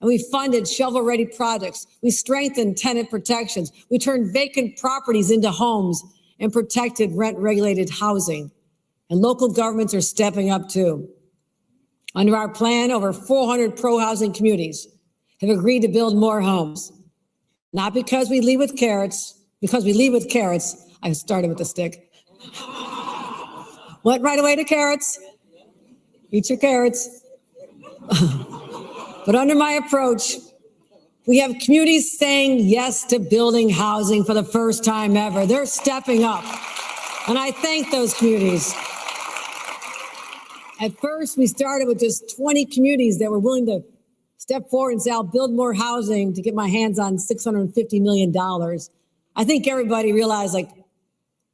And we funded shovel-ready projects. We strengthened tenant protections. We turned vacant properties into homes and protected rent-regulated housing. And local governments are stepping up too. Under our plan, over 400 pro-housing communities have agreed to build more homes. Not because we lead with carrots, because we lead with carrots. I started with a stick. Went right away to carrots. Eat your carrots. But under my approach, we have communities saying yes to building housing for the first time ever. They're stepping up. And I thank those communities. At first, we started with just 20 communities that were willing to step forward and say, I'll build more housing to get my hands on $650 million. I think everybody realized,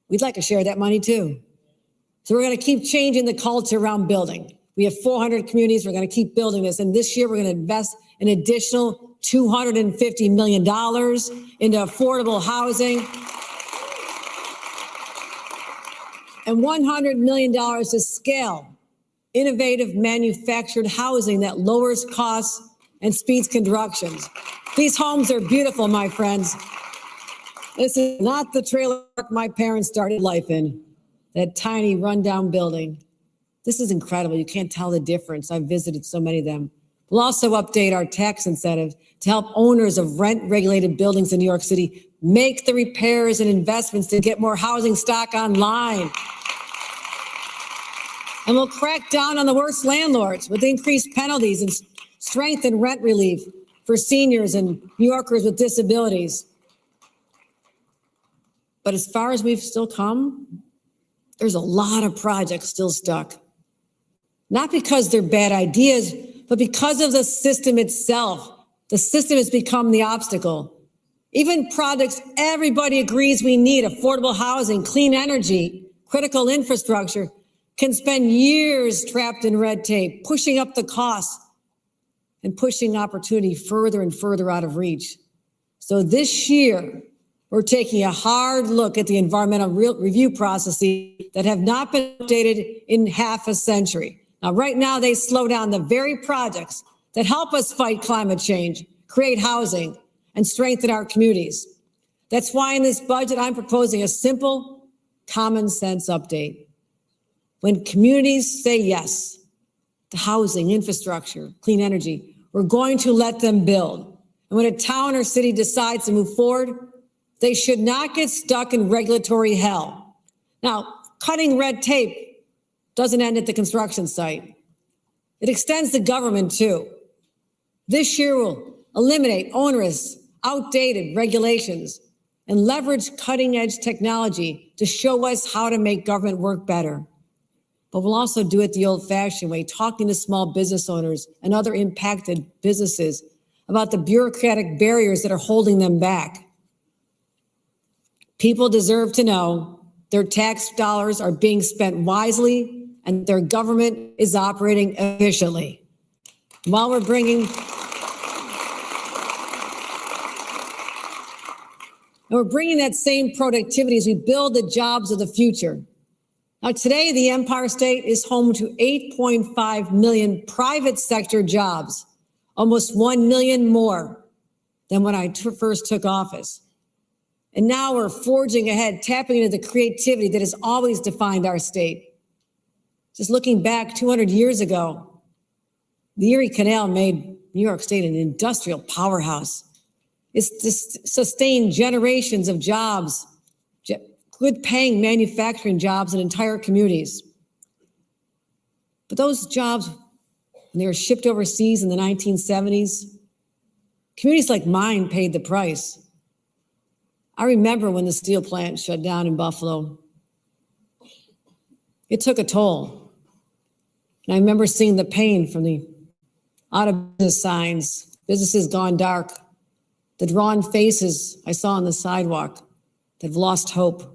we'd like to share that money too. So we're going to keep changing the culture around building. We have 400 communities. We're going to keep building this. And this year, we're going to invest an additional $250 million into affordable housing and $100 million to scale innovative manufactured housing that lowers costs and speeds constructions. These homes are beautiful, my friends. This is not the trailer park my parents started life in, that tiny rundown building. This is incredible. You can't tell the difference. I've visited so many of them. We'll also update our tax incentives to help owners of rent-regulated buildings in New York City make the repairs and investments to get more housing stock online. And we'll crack down on the worst landlords with increased penalties and strengthen rent relief for seniors and New Yorkers with disabilities. But as far as we've still come, there's a lot of projects still stuck. Not because they're bad ideas, but because of the system itself. The system has become the obstacle. Even projects everybody agrees we need, affordable housing, clean energy, critical infrastructure, can spend years trapped in red tape, pushing up the costs and pushing opportunity further and further out of reach. So this year, we're taking a hard look at the environmental review processes that have not been updated in half a century. Now, right now, they slow down the very projects that help us fight climate change, create housing, and strengthen our communities. That's why in this budget, I'm proposing a simple, common sense update. When communities say yes to housing, infrastructure, clean energy, we're going to let them build. And when a town or city decides to move forward, they should not get stuck in regulatory hell. Now, cutting red tape doesn't end at the construction site. It extends to government too. This year will eliminate onerous, outdated regulations and leverage cutting-edge technology to show us how to make government work better. But we'll also do it the old-fashioned way, talking to small business owners and other impacted businesses about the bureaucratic barriers that are holding them back. People deserve to know their tax dollars are being spent wisely and their government is operating efficiently. While we're bringing And we're bringing that same productivity as we build the jobs of the future. Now, today, the Empire State is home to 8.5 million private sector jobs, almost 1 million more than when I first took office. And now we're forging ahead, tapping into the creativity that has always defined our state. Just looking back 200 years ago, the Erie Canal made New York State an industrial powerhouse. It's sustained generations of jobs, good paying manufacturing jobs in entire communities. But those jobs, when they were shipped overseas in the 1970s, communities like mine paid the price. I remember when the steel plant shut down in Buffalo. It took a toll. And I remember seeing the pain from the out of business signs, businesses gone dark, the drawn faces I saw on the sidewalk that have lost hope.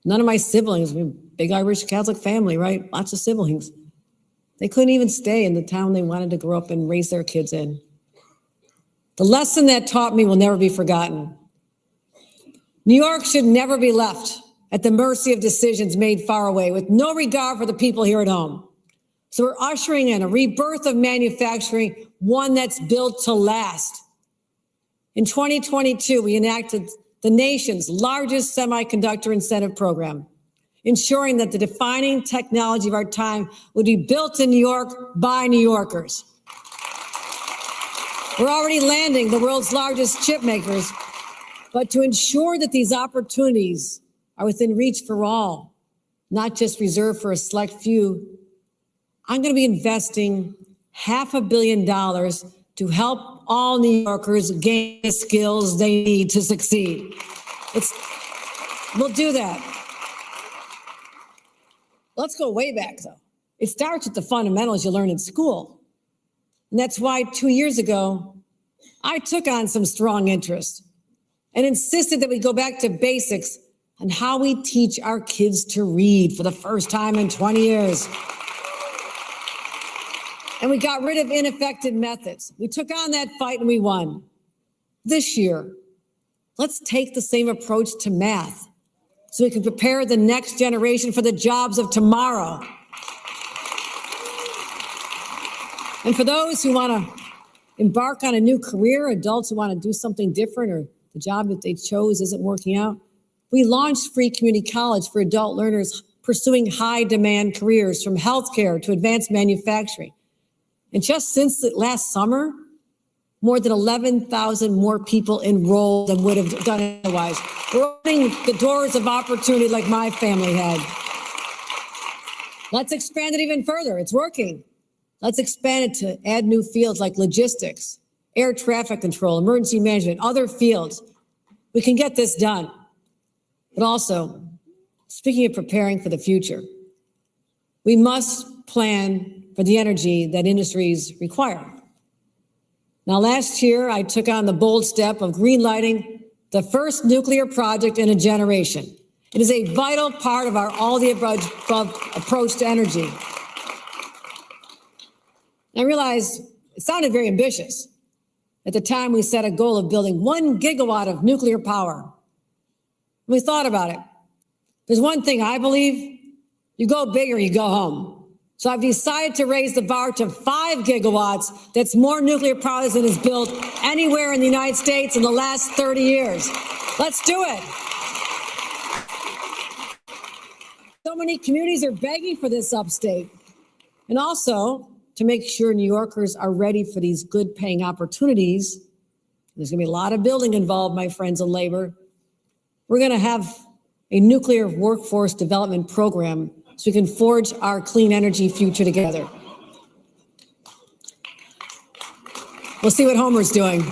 None of my siblings, big Irish Catholic family, right? Lots of siblings. They couldn't even stay in the town they wanted to grow up and raise their kids in. The lesson that taught me will never be forgotten. New York should never be left at the mercy of decisions made far away with no regard for the people here at home. So we're ushering in a rebirth of manufacturing, one that's built to last. In 2022, we enacted the nation's largest semiconductor incentive program, ensuring that the defining technology of our time would be built in New York by New Yorkers. We're already landing the world's largest chip makers, but to ensure that these opportunities are within reach for all, not just reserved for a select few, I'm going to be investing $500 million to help all New Yorkers gain the skills they need to succeed. We'll do that. Let's go way back, though. It starts with the fundamentals you learn in school. And that's why 2 years ago, I took on some strong interest and insisted that we go back to basics on how we teach our kids to read for the first time in 20 years. And we got rid of ineffective methods. We took on that fight and we won. This year, let's take the same approach to math so we can prepare the next generation for the jobs of tomorrow. And for those who want to embark on a new career, adults who want to do something different or the job that they chose isn't working out, we launched free community college for adult learners pursuing high demand careers from healthcare to advanced manufacturing. And just since last summer, more than 11,000 more people enrolled than would have done otherwise. We're opening the doors of opportunity like my family had. Let's expand it even further. It's working. Let's expand it to add new fields like logistics, air traffic control, emergency management, other fields. We can get this done. But also, speaking of preparing for the future, we must plan for the energy that industries require. Now, last year, I took on the bold step of greenlighting the first nuclear project in a generation. It is a vital part of our all-the-above approach to energy. I realized it sounded very ambitious. At the time, we set a goal of building 1 gigawatt of nuclear power. We thought about it. There's one thing I believe, you go big or you go home. So I've decided to raise the bar to 5 gigawatts. That's more nuclear power than is built anywhere in the United States in the last 30 years. Let's do it. So many communities are begging for this upstate. And also, to make sure New Yorkers are ready for these good paying opportunities, there's going to be a lot of building involved, my friends in labor. We're going to have a nuclear workforce development program so we can forge our clean energy future together. We'll see what Homer's doing.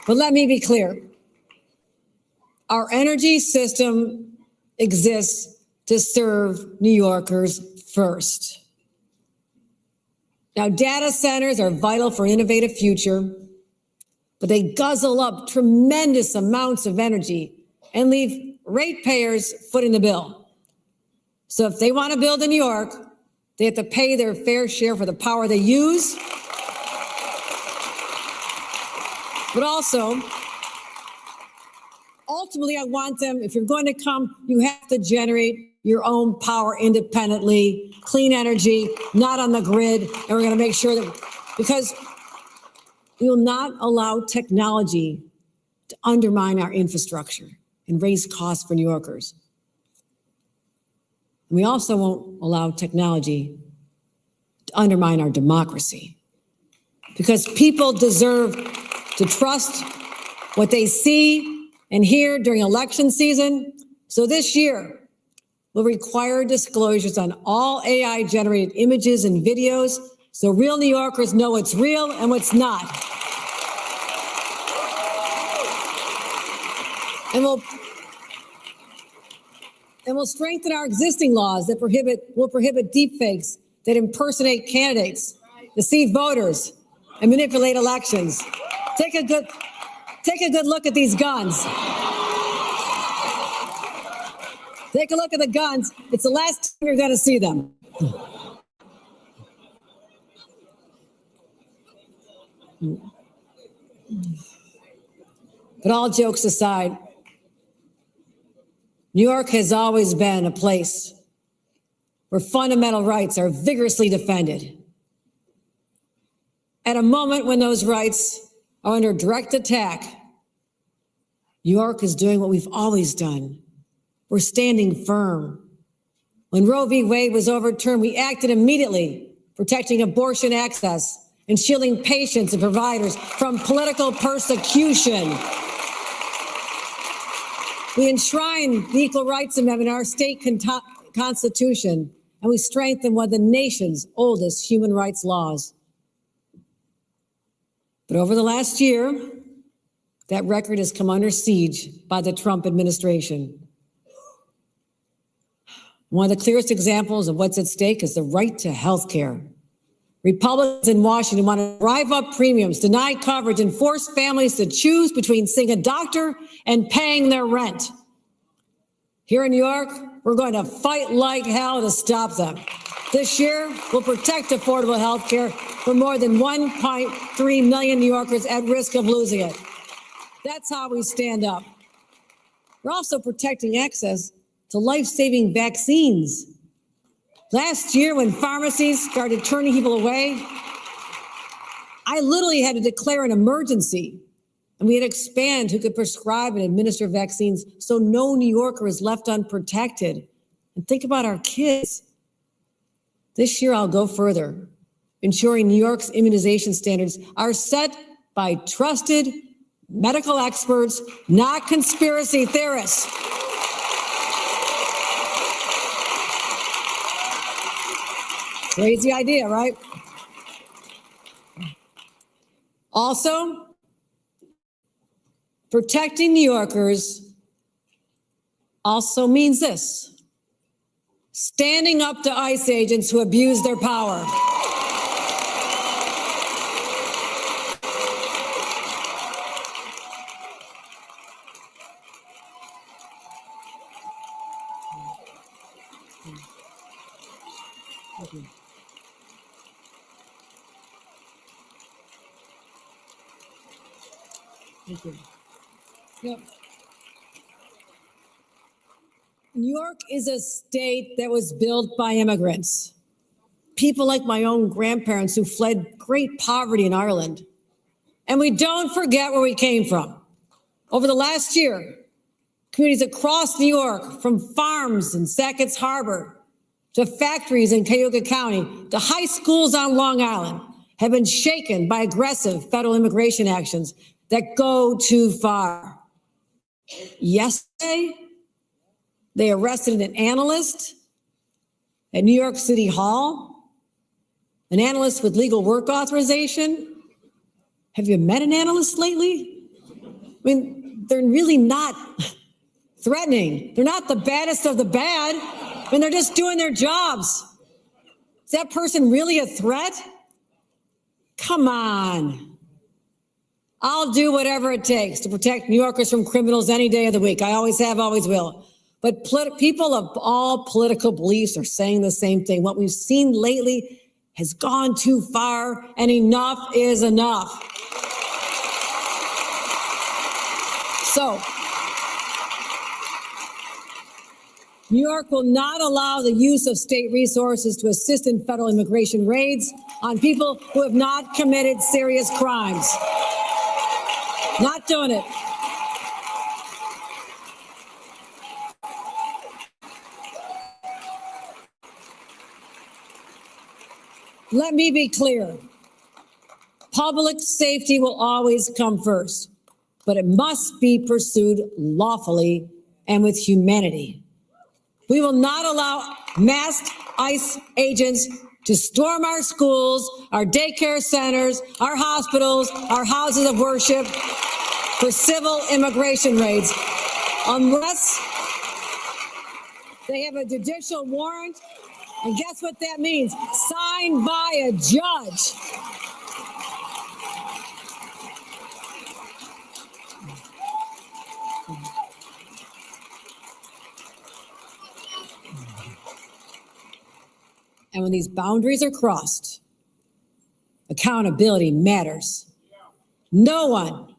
But let me be clear. Our energy system exists to serve New Yorkers first. Now, data centers are vital for an innovative future, but they guzzle up tremendous amounts of energy and leave ratepayers footing the bill. So if they want to build in New York, they have to pay their fair share for the power they use. But also, ultimately, I want them, if you're going to come, you have to generate your own power independently, clean energy, not on the grid. And we're going to make sure that, because we will not allow technology to undermine our infrastructure and raise costs for New Yorkers. And we also won't allow technology to undermine our democracy, because people deserve to trust what they see and hear during election season. So this year, we'll require disclosures on all AI-generated images and videos so real New Yorkers know what's real and what's not. And we'll strengthen our existing laws that will prohibit deepfakes that impersonate candidates, deceive voters, and manipulate elections. Take a good look at these guns. Take a look at the guns. It's the last time you're going to see them. But all jokes aside, New York has always been a place where fundamental rights are vigorously defended. At a moment when those rights are under direct attack, New York is doing what we've always done. We're standing firm. When Roe v. Wade was overturned, we acted immediately, protecting abortion access and shielding patients and providers from political persecution. We enshrined the Equal Rights Amendment in our state constitution, and we strengthened one of the nation's oldest human rights laws. But over the last year, that record has come under siege by the Trump administration. One of the clearest examples of what's at stake is the right to health care. Republicans in Washington want to drive up premiums, deny coverage, and force families to choose between seeing a doctor and paying their rent. Here in New York, we're going to fight like hell to stop them. This year, we'll protect affordable health care for more than 1.3 million New Yorkers at risk of losing it. That's how we stand up. We're also protecting access to life-saving vaccines. Last year, when pharmacies started turning people away, I literally had to declare an emergency, and we had to expand who could prescribe and administer vaccines so no New Yorker is left unprotected. And think about our kids. This year, I'll go further, ensuring New York's immunization standards are set by trusted medical experts, not conspiracy theorists. Crazy idea, right? Also, protecting New Yorkers also means this: standing up to ICE agents who abuse their power. Thank you. Yep. New York is a state that was built by immigrants. People like my own grandparents who fled great poverty in Ireland. And we don't forget where we came from. Over the last year, communities across New York, from farms in Sackett's Harbor to factories in Cuyahoga County to high schools on Long Island, have been shaken by aggressive federal immigration actions that go too far. Yesterday, they arrested an analyst at New York City Hall, an analyst with legal work authorization. Have you met an analyst lately? I mean, they're really not threatening. They're not the baddest of the bad. I mean, they're just doing their jobs. Is that person really a threat? Come on. I'll do whatever it takes to protect New Yorkers from criminals any day of the week. I always have, always will. But people of all political beliefs are saying the same thing. What we've seen lately has gone too far, and enough is enough. So, New York will not allow the use of state resources to assist in federal immigration raids on people who have not committed serious crimes. Not doing it. Let me be clear. Public safety will always come first, but it must be pursued lawfully and with humanity. We will not allow masked ICE agents to storm our schools, our daycare centers, our hospitals, our houses of worship for civil immigration raids unless they have a judicial warrant. And guess what that means? Signed by a judge. And when these boundaries are crossed, accountability matters. No one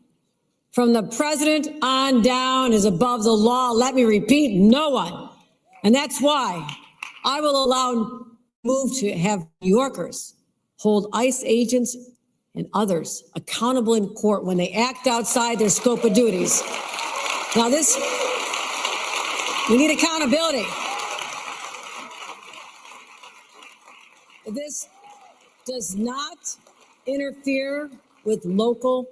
from the president on down is above the law. Let me repeat, no one. And that's why I will move to have New Yorkers hold ICE agents and others accountable in court when they act outside their scope of duties. Now we need accountability. This does not interfere with local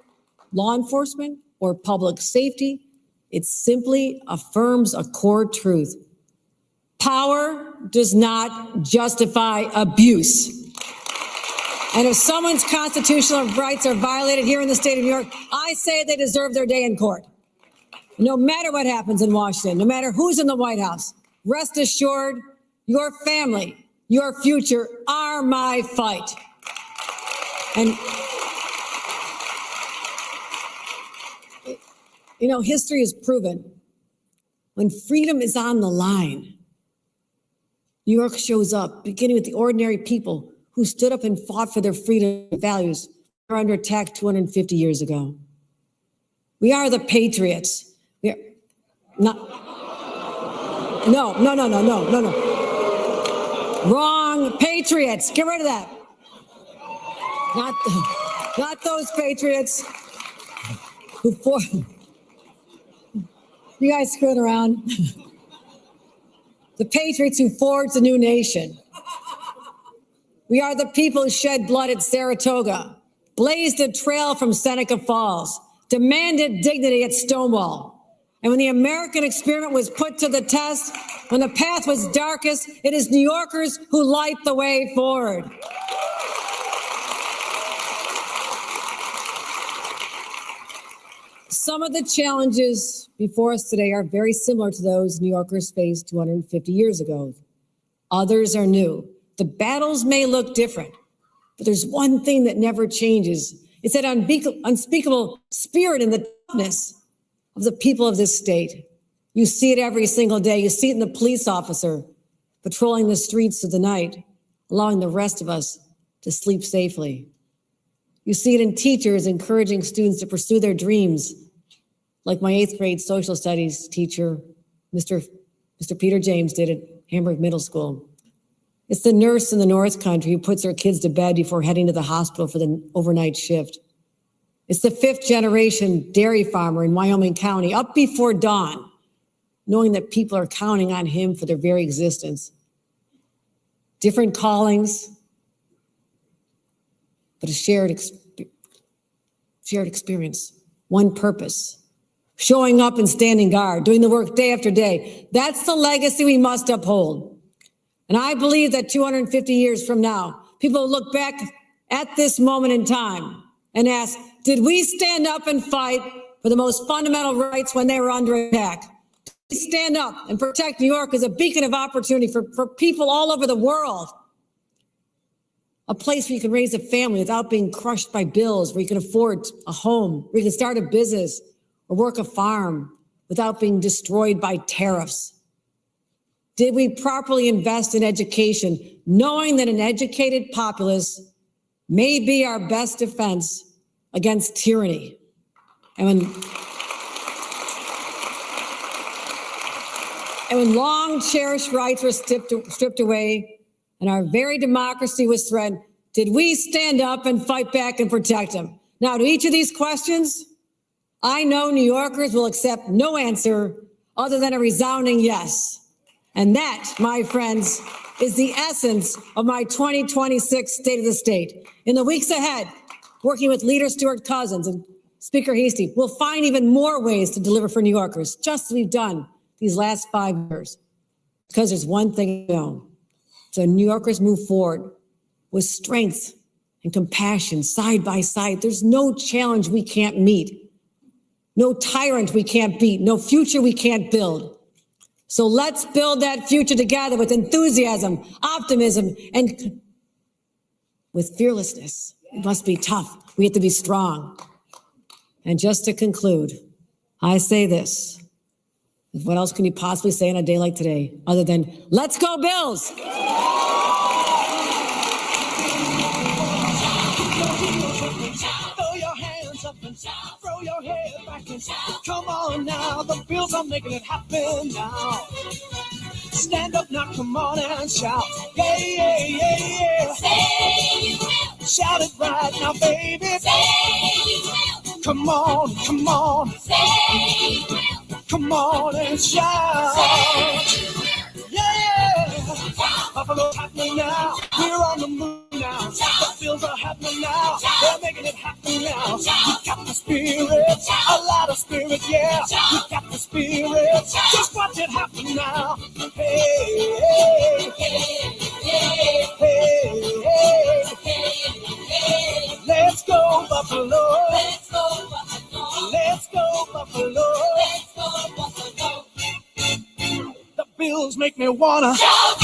law enforcement or public safety. It simply affirms a core truth. Power does not justify abuse. And if someone's constitutional rights are violated here in the state of New York, I say they deserve their day in court. No matter what happens in Washington, no matter who's in the White House, rest assured, your family, your future are my fight. And, you know, history has proven when freedom is on the line, New York shows up, beginning with the ordinary people who stood up and fought for their freedom and values. We were under attack 250 years ago. We are the patriots. We are not. No. Wrong. Patriots. Get rid of that. Not those patriots who fought. You guys screwing around. The patriots who forged a new nation. We are the people who shed blood at Saratoga, blazed a trail from Seneca Falls, demanded dignity at Stonewall. And when the American experiment was put to the test, when the path was darkest, it is New Yorkers who light the way forward. Some of the challenges before us today are very similar to those New Yorkers faced 250 years ago. Others are new. The battles may look different, but there's one thing that never changes. It's that unspeakable spirit and the toughness of the people of this state. You see it every single day. You see it in the police officer patrolling the streets of the night, allowing the rest of us to sleep safely. You see it in teachers encouraging students to pursue their dreams, like my 8th grade social studies teacher, Mr. Peter James, did at Hamburg Middle School. It's the nurse in the North Country who puts her kids to bed before heading to the hospital for the overnight shift. It's the 5th generation dairy farmer in Wyoming County, up before dawn, knowing that people are counting on him for their very existence. Different callings, but a shared experience, one purpose. Showing up and standing guard, doing the work day after day. That's the legacy we must uphold. And I believe that 250 years from now, people will look back at this moment in time and ask, did we stand up and fight for the most fundamental rights when they were under attack? Did we stand up and protect New York as a beacon of opportunity for people all over the world? A place where you can raise a family without being crushed by bills, where you can afford a home, where you can start a business or work a farm without being destroyed by tariffs? Did we properly invest in education, knowing that an educated populace may be our best defense against tyranny? And And when long cherished rights were stripped away and our very democracy was threatened, did we stand up and fight back and protect them? Now, to each of these questions, I know New Yorkers will accept no answer other than a resounding yes. And that, my friends, is the essence of my 2026 State of the State. In the weeks ahead, working with Leader Stuart Cousins and Speaker Heastie, we'll find even more ways to deliver for New Yorkers, just as we've done these last 5 years. Because there's one thing I know. So New Yorkers move forward with strength and compassion side by side. There's no challenge we can't meet, no tyrant we can't beat, no future we can't build. So let's build that future together with enthusiasm, optimism, and with fearlessness. It must be tough. We have to be strong. And just to conclude, I say this. What else can you possibly say on a day like today other than, let's go Bills! Throw your hands up and throw your head back and come on now. The Bills are making it happen now. Stand up now, come on and shout. Yeah, yeah, yeah, yeah. Say you will. Shout it right now, baby. Say you will. Come on, come on. Say you will. Come on and shout. Say you will. Yeah. Buffalo's happening now. We're on the move now. The Bills are happening now. They're making it happen now. We got the spirit, a lot of spirit, yeah. We got the spirit. Just watch it happen now. Hey, hey, hey, hey, hey. Let's go Buffalo. Let's go Buffalo. Let's go Buffalo. Let's go Buffalo. The Bills make me wanna shout.